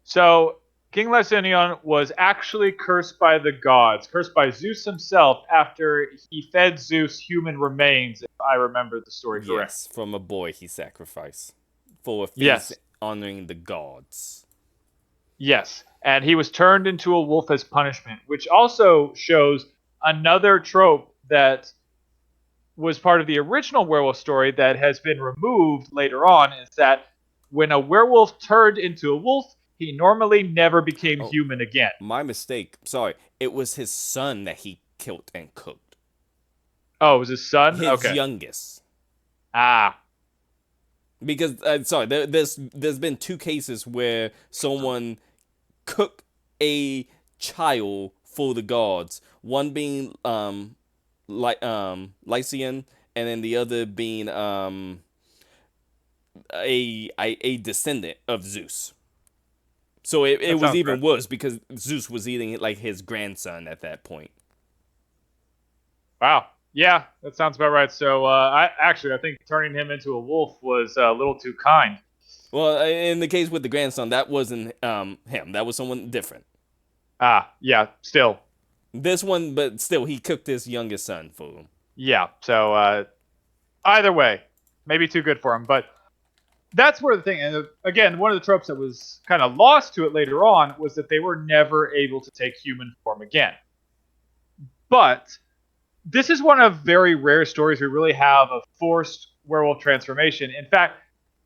So King Lycaon was actually cursed by the gods, cursed by Zeus himself after he fed Zeus human remains, if I remember the story correctly. Yes, from a boy he sacrificed for a feast Yes. honoring the gods. Yes, and he was turned into a wolf as punishment, which also shows another trope that was part of the original werewolf story that has been removed later on is that when a werewolf turned into a wolf, he normally never became Oh, human again. my mistake. Sorry. It was his son that he killed and cooked. Oh, it was his son? His Okay. youngest. Ah. Because sorry, there's been two cases where someone cooked a child for the gods. One being Lycian, and then the other being a descendant of Zeus. So it That was sounds right. even worse because Zeus was eating it like his grandson at that point. Wow. Yeah, that sounds about right. So, I think turning him into a wolf was a little too kind. Well, in the case with the grandson, that wasn't him. That was someone different. Ah, yeah, still. This one, but still, he cooked his youngest son for him. Yeah. So, either way, maybe too good for him. But that's where the thing, and again, one of the tropes that was kind of lost to it later on was that they were never able to take human form again. But this is one of very rare stories we really have a forced werewolf transformation. In fact,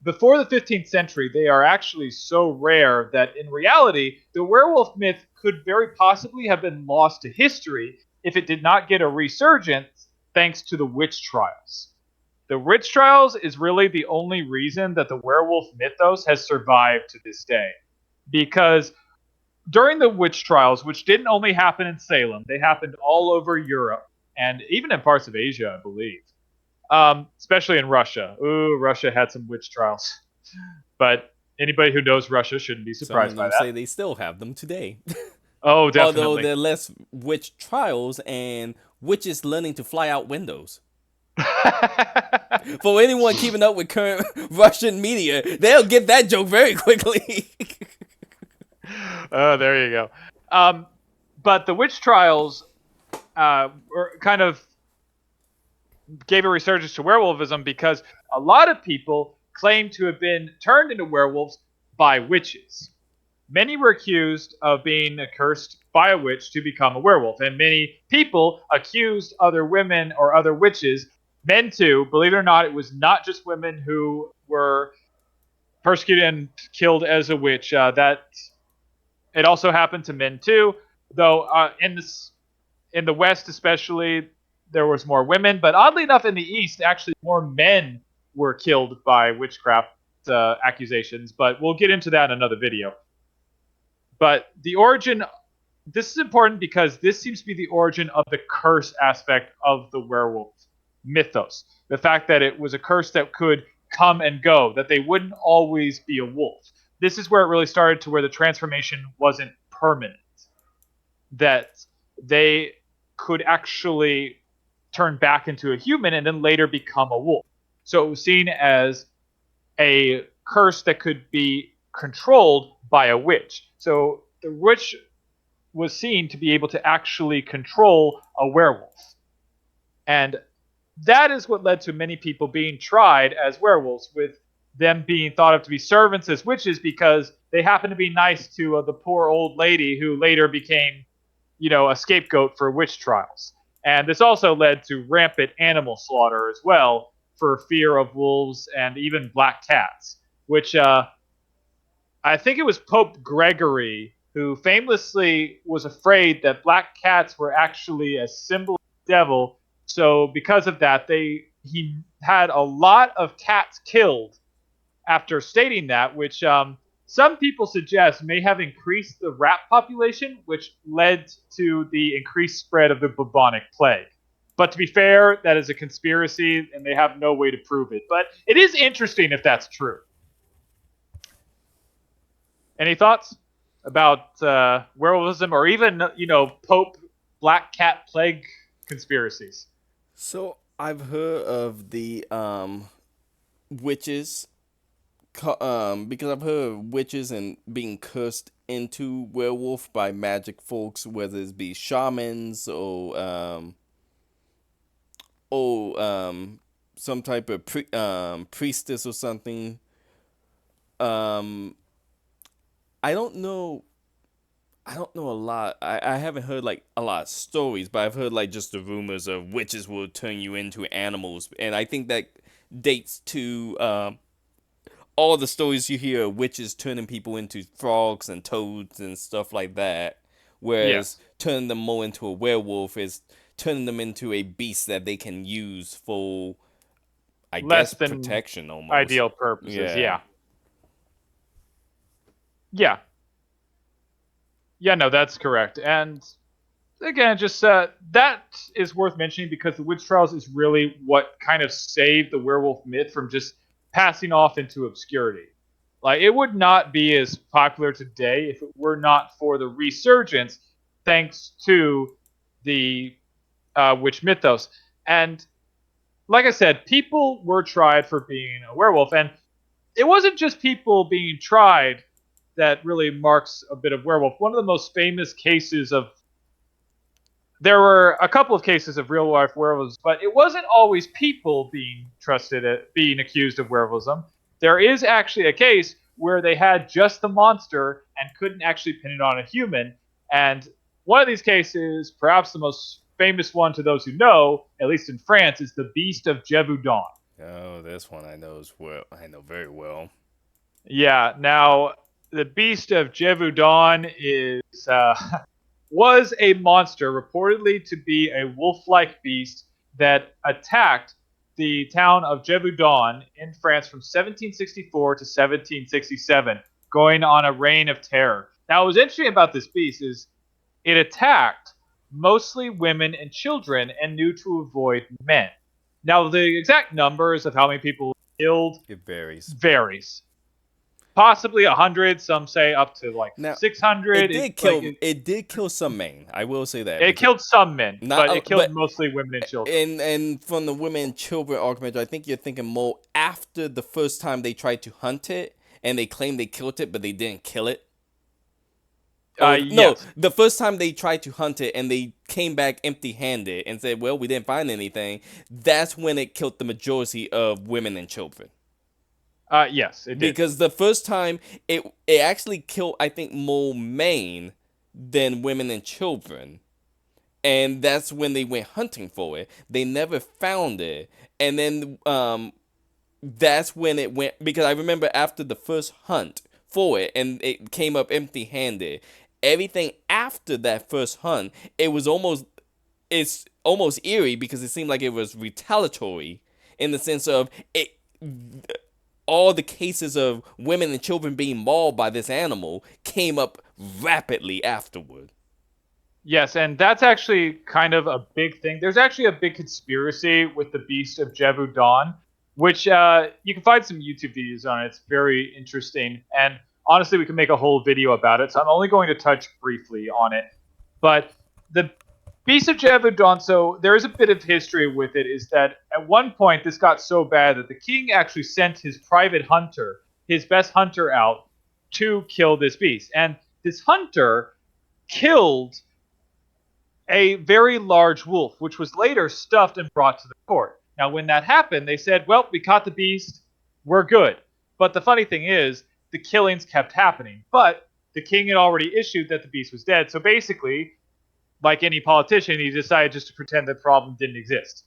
before the 15th century, they are actually so rare that in reality, the werewolf myth could very possibly have been lost to history if it did not get a resurgence thanks to the witch trials. The witch trials is really the only reason that the werewolf mythos has survived to this day. Because during the witch trials, which didn't only happen in Salem, they happened all over Europe and even in parts of Asia, I believe. Especially in Russia. Ooh, Russia had some witch trials. But anybody who knows Russia shouldn't be Some of surprised by them that. say they still have them today. Oh, Although definitely. they're less witch trials and witches learning to fly out windows. For anyone keeping up with current Russian media, they'll get that joke very quickly. Oh, there you go. Um, but the witch trials were kind of gave a resurgence to werewolfism because a lot of people claim to have been turned into werewolves by witches. Many were accused of being cursed by a witch to become a werewolf, and many people accused other women or other witches, men too. Believe it or not, it was not just women who were persecuted and killed as a witch. That it also happened to men too, though in the West especially there was more women, but oddly enough in the East actually more men were killed by witchcraft accusations. But we'll get into that in another video. But the origin, this is important because this seems to be the origin of the curse aspect of the werewolf mythos. The fact that it was a curse that could come and go, that they wouldn't always be a wolf. This is where it really started to where the transformation wasn't permanent. That they could actually turn back into a human and then later become a wolf. So it was seen as a curse that could be controlled by a witch. So the witch was seen to be able to actually control a werewolf. And that is what led to many people being tried as werewolves, with them being thought of to be servants as witches because they happened to be nice to the poor old lady who later became, a scapegoat for witch trials. And this also led to rampant animal slaughter as well for fear of wolves and even black cats, which I think it was Pope Gregory who famously was afraid that black cats were actually a symbol of the devil. So because of that, he had a lot of cats killed after stating that, which some people suggest may have increased the rat population, which led to the increased spread of the bubonic plague. But to be fair, that is a conspiracy, and they have no way to prove it. But it is interesting if that's true. Any thoughts about werewolfism or even, Pope Black Cat Plague conspiracies? So I've heard of the witches, because I've heard of witches and being cursed into werewolf by magic folks, whether it be shamans or some type of priestess or something. Um, I don't know. I don't know a lot. I haven't heard like a lot of stories, but I've heard like just the rumors of witches will turn you into animals, and I think that dates to all the stories you hear of witches turning people into frogs and toads and stuff like that. Whereas Yes, turning them more into a werewolf is turning them into a beast that they can use for, I guess, less than protection almost. ideal purposes. Yeah. Yeah, yeah, yeah. No, that's correct. And again, just that is worth mentioning because the witch trials is really what kind of saved the werewolf myth from just passing off into obscurity. Like it would not be as popular today if it were not for the resurgence, thanks to the witch mythos. And like I said, people were tried for being a werewolf, and it wasn't just people being tried that really marks a bit of werewolf. One of the most famous cases of there were a couple of cases of real life werewolves, but it wasn't always people being trusted at being accused of werewolfism. There is actually a case where they had just the monster and couldn't actually pin it on a human. And one of these cases, perhaps the most famous one to those who know, at least in France, is the Beast of Gévaudan. Oh, this one I know as well. I know very well. Yeah, now the Beast of Gévaudan is was a monster reportedly to be a wolf-like beast that attacked the town of Gévaudan in France from 1764 to 1767, going on a reign of terror. Now, what was interesting about this beast is it attacked mostly women and children and knew to avoid men. Now, the exact numbers of how many people killed It varies. varies. Possibly 100, some say up to like Now, 600. it did kill some men. I will say that It because killed some men, not but it killed but mostly women and children. and from the women and children argument, I think you're thinking more after the first time they tried to hunt it and they claimed they killed it, but they didn't kill it. Oh no, Yes. the first time they tried to hunt it and they came back empty-handed and said, "Well, we didn't find anything." That's when it killed the majority of women and children. Yes, it did. Because the first time it actually killed, I think, more men than women and children, and that's when they went hunting for it. They never found it, and then that's when it went, because I remember after the first hunt for it and it came up empty-handed. Everything after that first hunt, it's almost eerie because it seemed like it was retaliatory in the sense of it all the cases of women and children being mauled by this animal came up rapidly afterward. Yes, and that's actually kind of a big thing. There's actually a big conspiracy with the Beast of Gévaudan, which you can find some YouTube videos on it. It's very interesting. And honestly, we can make a whole video about it. So I'm only going to touch briefly on it. But the Beast of Gévaudan, so there is a bit of history with it, is that at one point this got so bad that the king actually sent his private hunter, his best hunter out to kill this beast. And this hunter killed a very large wolf, which was later stuffed and brought to the court. Now, when that happened, they said, well, we caught the beast, we're good. But the funny thing is, the killings kept happening. But the king had already issued that the beast was dead. So basically, like any politician, he decided just to pretend the problem didn't exist.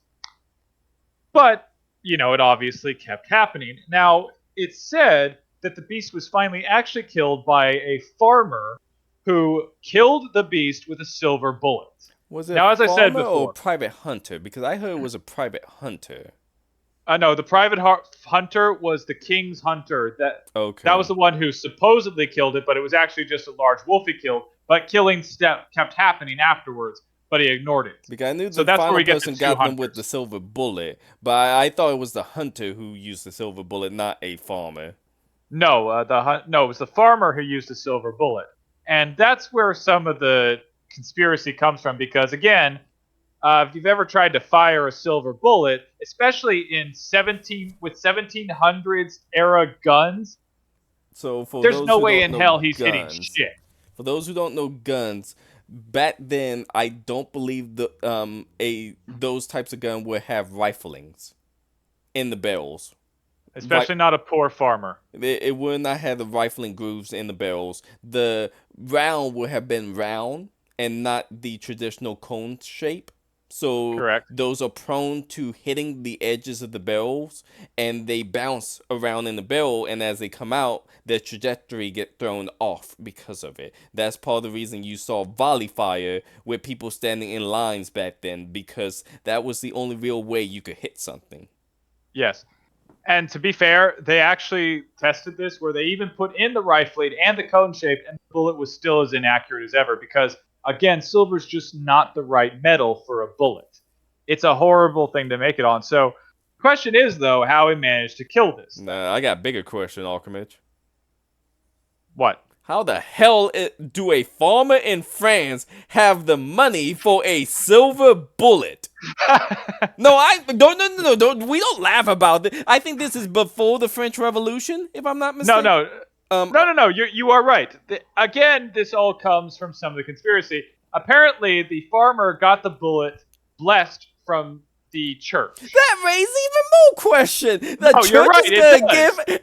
But, it obviously kept happening. Now, it's said that the beast was finally actually killed by a farmer who killed the beast with a silver bullet. Was it Now, as I said farmer or before, private hunter? Because I heard it was a private hunter. no, the private hunter was the king's hunter. That was Okay. the one who supposedly killed it, but it was actually just a large wolf he killed. But killing step kept happening afterwards, but he ignored it. Because I knew So the that's where final we get the person two got them with the hunters. silver bullet, but I thought it was the hunter who used the silver bullet, not a farmer. No, no, it was the farmer who used the silver bullet, and that's where some of the conspiracy comes from. Because again, if you've ever tried to fire a silver bullet, especially in 1700s era guns, So for there's those no who way don't in know hell he's hitting guns, shit. for those who don't know guns, back then I don't believe the a those types of gun would have riflings in the barrels. Right. especially not a poor farmer. It would not have the rifling grooves in the barrels. The round would have been round and not the traditional cone shape. So Correct. those are prone to hitting the edges of the barrels, and they bounce around in the barrel, and as they come out, their trajectory get thrown off because of it. That's part of the reason you saw volley fire with people standing in lines back then, because that was the only real way you could hit something. Yes. And to be fair, they actually tested this where they even put in the riflate and the cone shape, and the bullet was still as inaccurate as ever because, again, silver's just not the right metal for a bullet. It's a horrible thing to make it on. So, the question is, though, how he managed to kill this thing. Nah, I got a bigger question, Alchemist. What? How the hell do a farmer in France have the money for a silver bullet? No, I don't. No. Don't, we don't laugh about it. I think this is before the French Revolution, if I'm not No, mistaken. no. No. You are right. Again, this all comes from some of the conspiracy. Apparently, the farmer got the bullet blessed from the church. That raises even more question. The No, church you're right, is it gonna does. give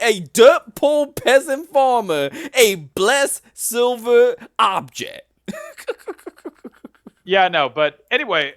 a dirt poor peasant farmer a blessed silver object. Yeah, no, but anyway,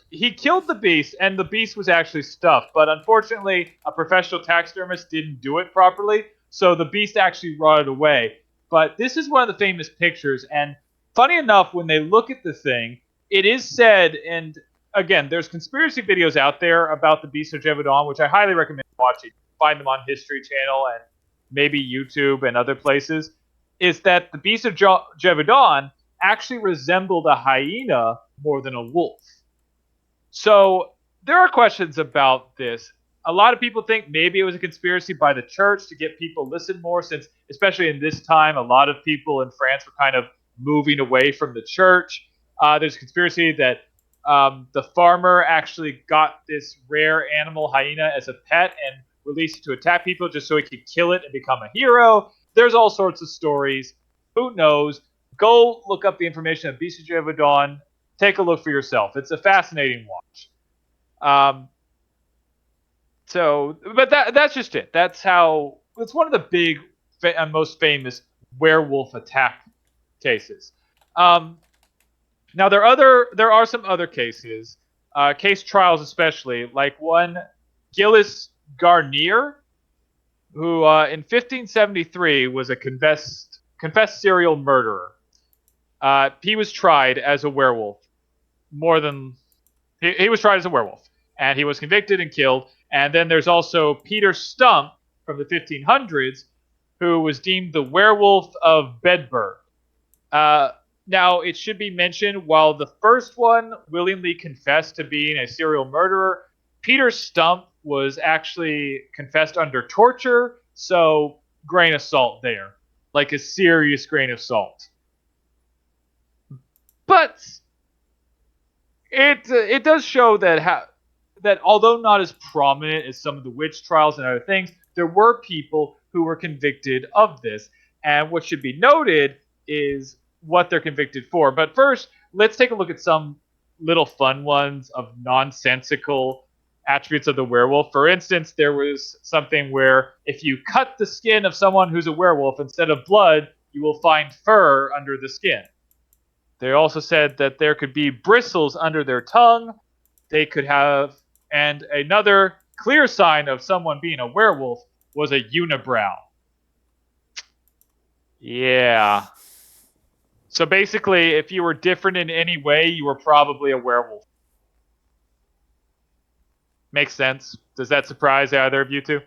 he killed the beast, and the beast was actually stuffed. But unfortunately, a professional taxidermist didn't do it properly, so the beast actually rotted away. But this is one of the famous pictures, and funny enough, when they look at the thing, it is said, and again, there's conspiracy videos out there about the Beast of Gévaudan, which I highly recommend watching. Find them on History Channel and maybe YouTube and other places. Is that the Beast of Gévaudan actually resembled a hyena more than a wolf? So there are questions about this. A lot of people think maybe it was a conspiracy by the church to get people to listen more, since, especially in this time, a lot of people in France were kind of moving away from the church. There's a conspiracy that the farmer actually got this rare animal, hyena, as a pet and released it to attack people just so he could kill it and become a hero. There's all sorts of stories. Who knows? Go look up the information at Beast of Gévaudan. Take a look for yourself. It's a fascinating watch. But that's just it. That's how. It's one of the big and most famous werewolf attack cases. Now there are some other cases, case trials especially, like one Gilles Garnier, who in 1573 was a confessed serial murderer. He was tried as a werewolf. He was tried as a werewolf, and he was convicted and killed. And then there's also Peter Stump from the 1500s, who was deemed the werewolf of Bedburg. Now, it should be mentioned, while the first one willingly confessed to being a serial murderer, Peter Stump was actually confessed under torture, so grain of salt there. Like a serious grain of salt. But it does show that that although not as prominent as some of the witch trials and other things, there were people who were convicted of this. And what should be noted is what they're convicted for. But first, let's take a look at some little fun ones of nonsensical attributes of the werewolf. For instance, there was something where if you cut the skin of someone who's a werewolf, instead of blood, you will find fur under the skin. They also said that there could be bristles under their tongue. They could have, and another clear sign of someone being a werewolf was a unibrow. Yeah. So basically, if you were different in any way, you were probably a werewolf. Makes sense. Does that surprise either of you two?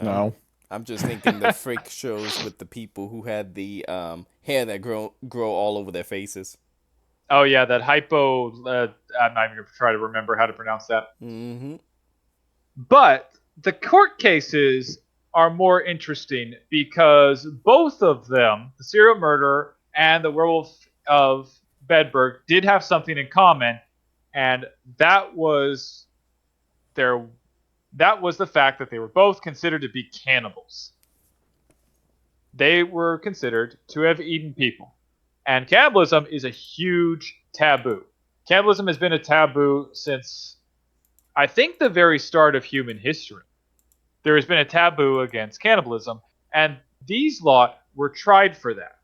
No. I'm just thinking the freak shows with the people who had the hair that grow all over their faces. Oh yeah, that hypo. I'm not even gonna try to remember how to pronounce that. Mm-hmm. But the court cases are more interesting because both of them, the serial murderer and the werewolf of Bedburg, did have something in common, and that was the fact that they were both considered to be cannibals. They were considered to have eaten people. And cannibalism is a huge taboo. Cannibalism has been a taboo since, I think, the very start of human history. there has been a taboo against cannibalism, and these lot were tried for that.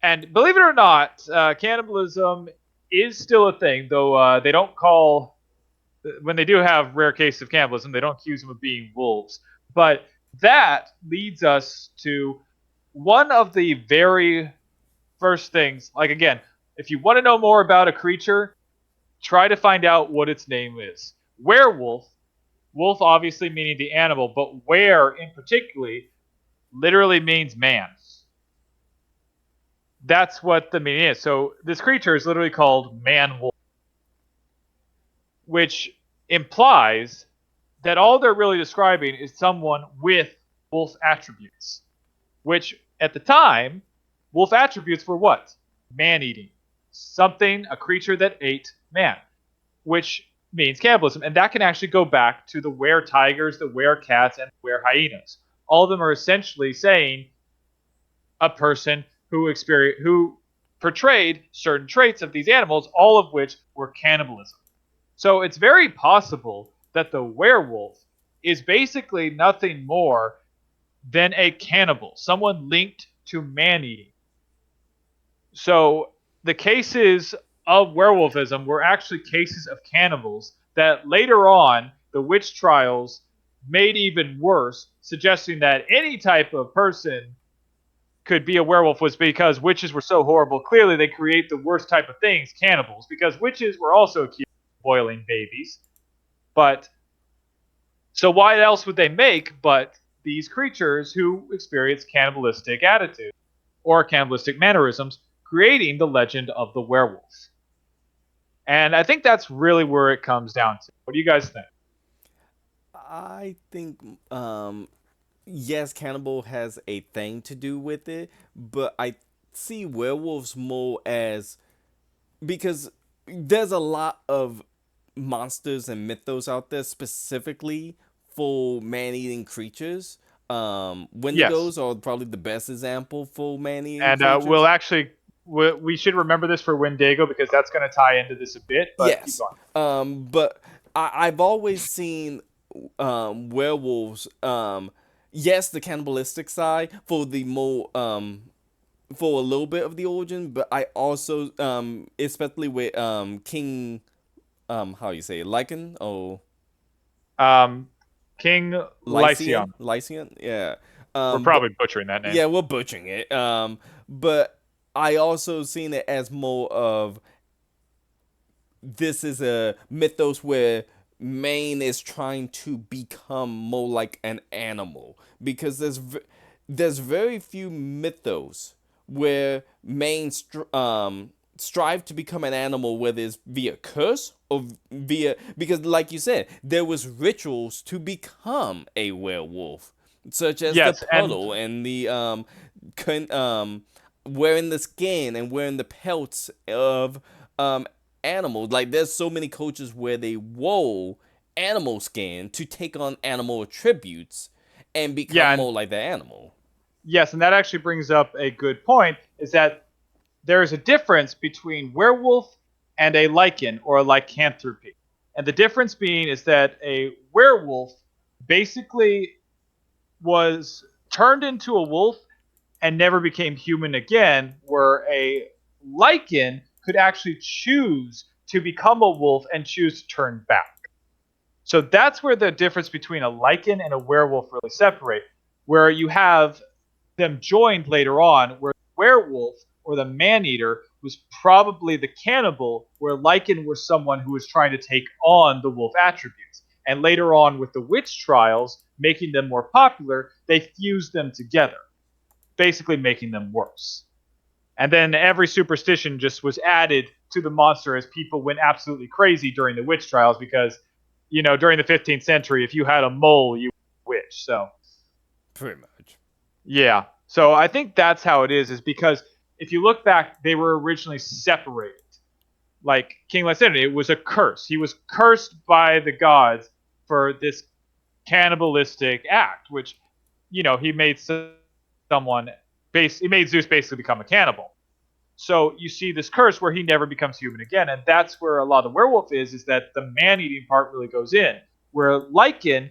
And believe it or not, cannibalism is still a thing, though they don't call, when they do have rare cases of cannibalism, they don't accuse them of being wolves. But that leads us to one of the very first things. Like, again, if you want to know more about a creature, try to find out what its name is. Werewolf, wolf obviously meaning the animal, but were in particularly literally means man. That's what the meaning is. So this creature is literally called man wolf, which implies that all they're really describing is someone with wolf attributes, which at the time, wolf attributes were what? Man eating. Something, a creature that ate man, which means cannibalism. And that can actually go back to the were tigers, the were cats, and the were hyenas. All of them are essentially saying a person who portrayed certain traits of these animals, all of which were cannibalism. So it's very possible that the werewolf is basically nothing more than a cannibal, someone linked to man eating. So the cases of werewolfism were actually cases of cannibals that later on the witch trials made even worse, suggesting that any type of person could be a werewolf was because witches were so horrible. Clearly, they create the worst type of things, cannibals, because witches were also accused of boiling babies. But so why else would they make but these creatures who experience cannibalistic attitudes or cannibalistic mannerisms, creating the legend of the werewolf? And I think that's really where it comes down to. What do you guys think? I think yes, cannibal has a thing to do with it, but I see werewolves more as, because there's a lot of monsters and mythos out there specifically for man-eating creatures. Yes. Wendigos are probably the best example for man-eating And we'll creatures. actually, we should remember this for Wendigo because that's going to tie into this a bit, but keep Yes. going. But I've always seen werewolves. Yes, the cannibalistic side for the more for a little bit of the origin, but I also especially with King how you say it, Lycan or Um, King Lycian, Lycium. Lycian, yeah. We're But probably butchering that name. yeah, we're butchering it. But I also seen it as more of, this is a mythos where Maine is trying to become more like an animal, because there's very few mythos where Maine strive to become an animal, whether it's via curse or via, because like you said, there was rituals to become a werewolf, such as the Yes, and puddle and the wearing the skin and wearing the pelts of um animals. Like, there's so many cultures where they wore animal skin to take on animal attributes and become yeah, and more like the animal. yes, and that actually brings up a good point. Is that there is a difference between werewolf and a lichen or a lycanthropy, and the difference being is that a werewolf basically was turned into a wolf and never became human again, where a lichen could actually choose to become a wolf and choose to turn back. So that's where the difference between a lichen and a werewolf really separate, where you have them joined later on, where the werewolf or the man-eater was probably the cannibal, where lichen was someone who was trying to take on the wolf attributes. And later on with the witch trials, making them more popular, they fused them together, basically making them worse. And then every superstition just was added to the monster as people went absolutely crazy during the witch trials because, during the 15th century, if you had a mole, you were a witch. So, Pretty much. yeah. So I think that's how it is because if you look back, they were originally separated. Like King Lysander, it was a curse. He was cursed by the gods for this cannibalistic act, which, he made someone, he made Zeus basically become a cannibal. So you see this curse where he never becomes human again, and that's where a lot of the werewolf is that the man-eating part really goes in. Where Lycan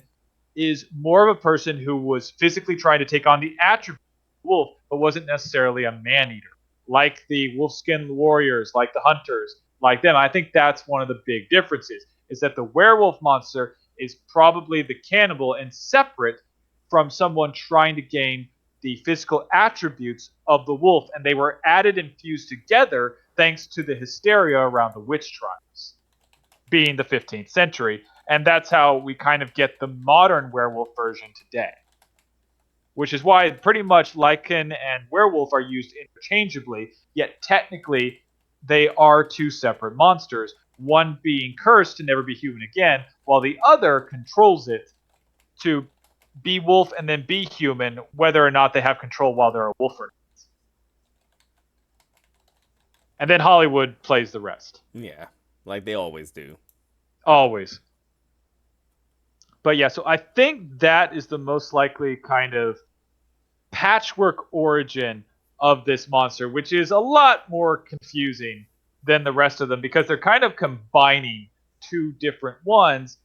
is more of a person who was physically trying to take on the attribute of the wolf, but wasn't necessarily a man eater, like the wolfskin warriors, like the hunters, like them. I think that's one of the big differences, is that the werewolf monster is probably the cannibal and separate from someone trying to gain the physical attributes of the wolf, and they were added and fused together thanks to the hysteria around the witch trials, being the 15th century. And that's how we kind of get the modern werewolf version today. Which is why pretty much Lycan and werewolf are used interchangeably, yet technically they are two separate monsters, one being cursed to never be human again, while the other controls it to be wolf and then be human, whether or not they have control while they're a wolf or not. And then Hollywood plays the rest. Yeah, like they always do. Always. But yeah, so I think that is the most likely kind of patchwork origin of this monster, which is a lot more confusing than the rest of them because they're kind of combining two different ones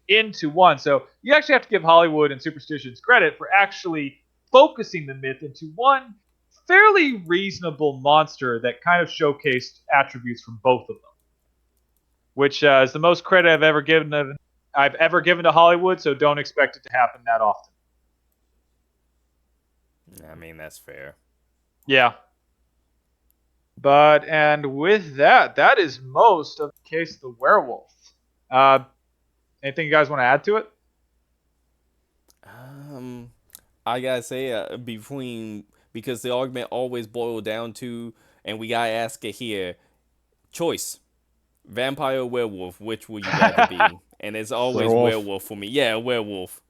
into one. So you actually have to give Hollywood and Superstitions credit for actually focusing the myth into one fairly reasonable monster that kind of showcased attributes from both of them, which is the most credit I've ever given to Hollywood. So don't expect it to happen that often. I mean, that's fair. Yeah. And with that, that is most of the case of the werewolf. Uh, Anything you guys want to add to it? Um, I gotta say, because the argument always boiled down to, and we gotta ask it here: choice, vampire or werewolf, which would you rather be? And it's always Werewolf. werewolf for me. Yeah, werewolf.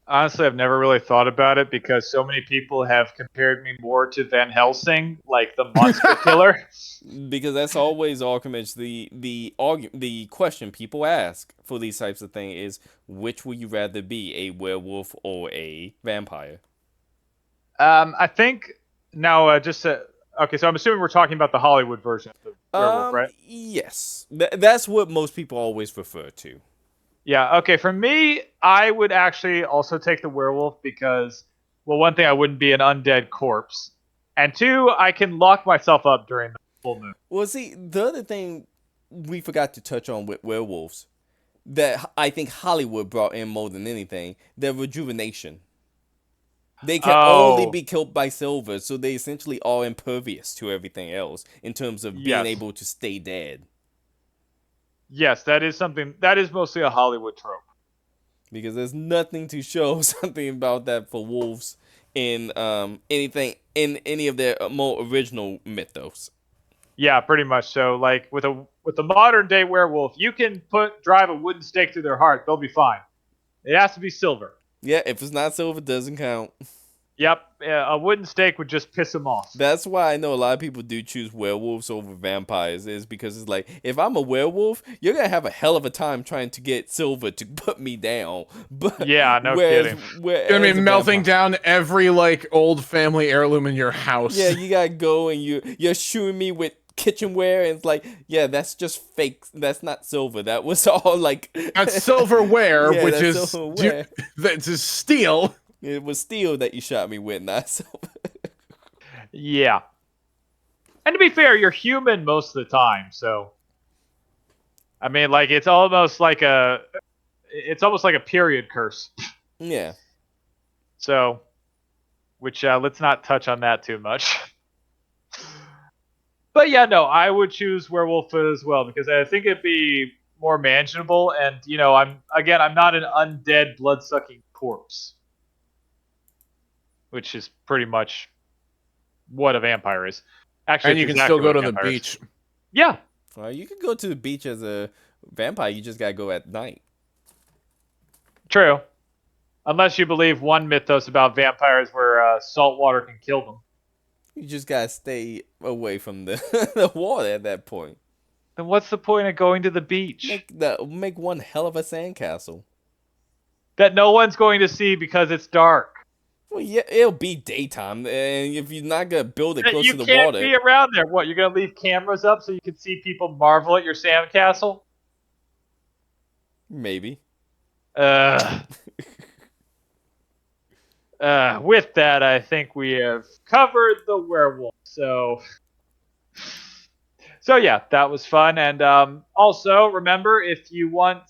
Honestly, I've never really thought about it because so many people have compared me more to Van Helsing, like the monster killer. Because that's always arguments. The question people ask for these types of things is, which would you rather be, a werewolf or a vampire? I think now okay. So I'm assuming we're talking about the Hollywood version of the werewolf, right? Yes, that's what most people always refer to. Yeah. Okay. For me, I would actually also take the werewolf because, well, one thing, I wouldn't be an undead corpse, and two, I can lock myself up during the full moon. Well, see, the other thing we forgot to touch on with werewolves that I think Hollywood brought in more than anything, their rejuvenation. They can only Oh, be killed by silver, so they essentially are impervious to everything else in terms of being yes. able to stay dead. Yes, that is something that is mostly a Hollywood trope. Because there's nothing to show something about that for wolves in in any of their more original mythos. Yeah, pretty much. So like with the modern day werewolf, you can drive a wooden stake through their heart, they'll be fine. It has to be silver. Yeah, if it's not silver, it doesn't count. Yep, a wooden stake would just piss them off. That's why I know a lot of people do choose werewolves over vampires, is because it's like, if I'm a werewolf, you're gonna have a hell of a time trying to get silver to put me down. But Yeah, no kidding. You're gonna be melting down every like old family heirloom in your house. Yeah, you gotta go and you're shooting me with kitchenware, and it's like, yeah, that's just fake. That's not silver. That was all like That's silverware, Yeah, which that's is silverware. that's is steel. It was steel that you shot me with, not silver. Yeah. And to be fair, you're human most of the time, so I mean, like it's almost like a period curse. Yeah. So, which let's not touch on that too much. But yeah, no, I would choose werewolf as well because I think it'd be more manageable, and I'm not an undead blood sucking corpse, which is pretty much what a vampire is. Actually, And it's you can exactly still go what a to the vampire is. beach. Yeah, Well, you could go to the beach as a vampire. You just gotta go at night. true. Unless you believe one mythos about vampires where salt water can kill them. You just gotta stay away from the the water at that point. Then what's the point of going to the beach? Make one hell of a sandcastle. That no one's going to see because it's dark. Well, yeah, it'll be daytime, and if you're not gonna build it close You to the can't water, be around there. What, you're going to leave cameras up so you can see people marvel at your sandcastle? Maybe. Uh, with that, I think we have covered the werewolf. So yeah, that was fun. And also, remember, if you want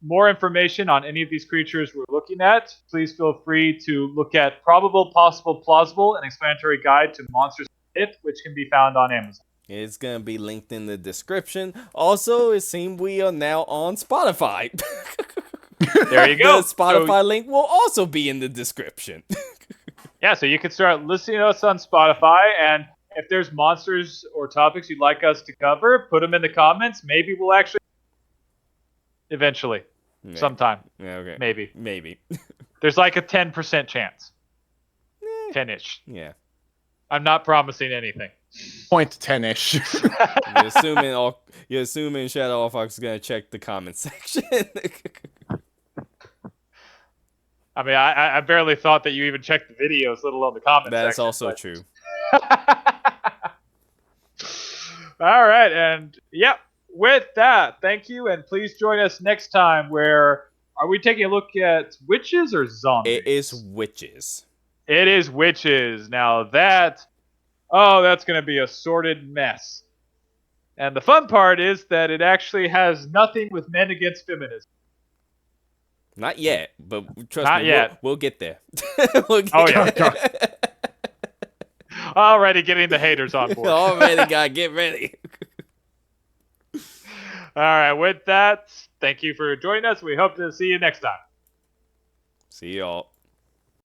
more information on any of these creatures we're looking at, please feel free to look at Probable, Possible, Plausible, an explanatory guide to monsters of myth, which can be found on Amazon. It's gonna be linked in the description. Also, it seems we are now on Spotify. There you go. The Spotify link will also be in the description. Yeah, so you can start listening to us on Spotify, and if there's monsters or topics you'd like us to cover, put them in the comments. Maybe we'll actually eventually, sometime, Yeah, okay. maybe. There's like a 10% chance, 10ish. Yeah. I'm not promising anything. 0.10-ish. You're assuming Shadow Fox is gonna check the comment section. I mean, I barely thought that you even checked the videos, let alone the comment That's section. also true. All right, and yep. With that, thank you, and please join us next time. Where are we taking a look at witches or zombies? It is witches. It is witches. Now that's going to be a sorted mess. And the fun part is that it actually has nothing with men against feminism. Not yet, but trust Not me, yet. We'll get there. Already getting the haters on board. Already, guy, get ready. All right, with that, thank you for joining us. We hope to see you next time. See y'all.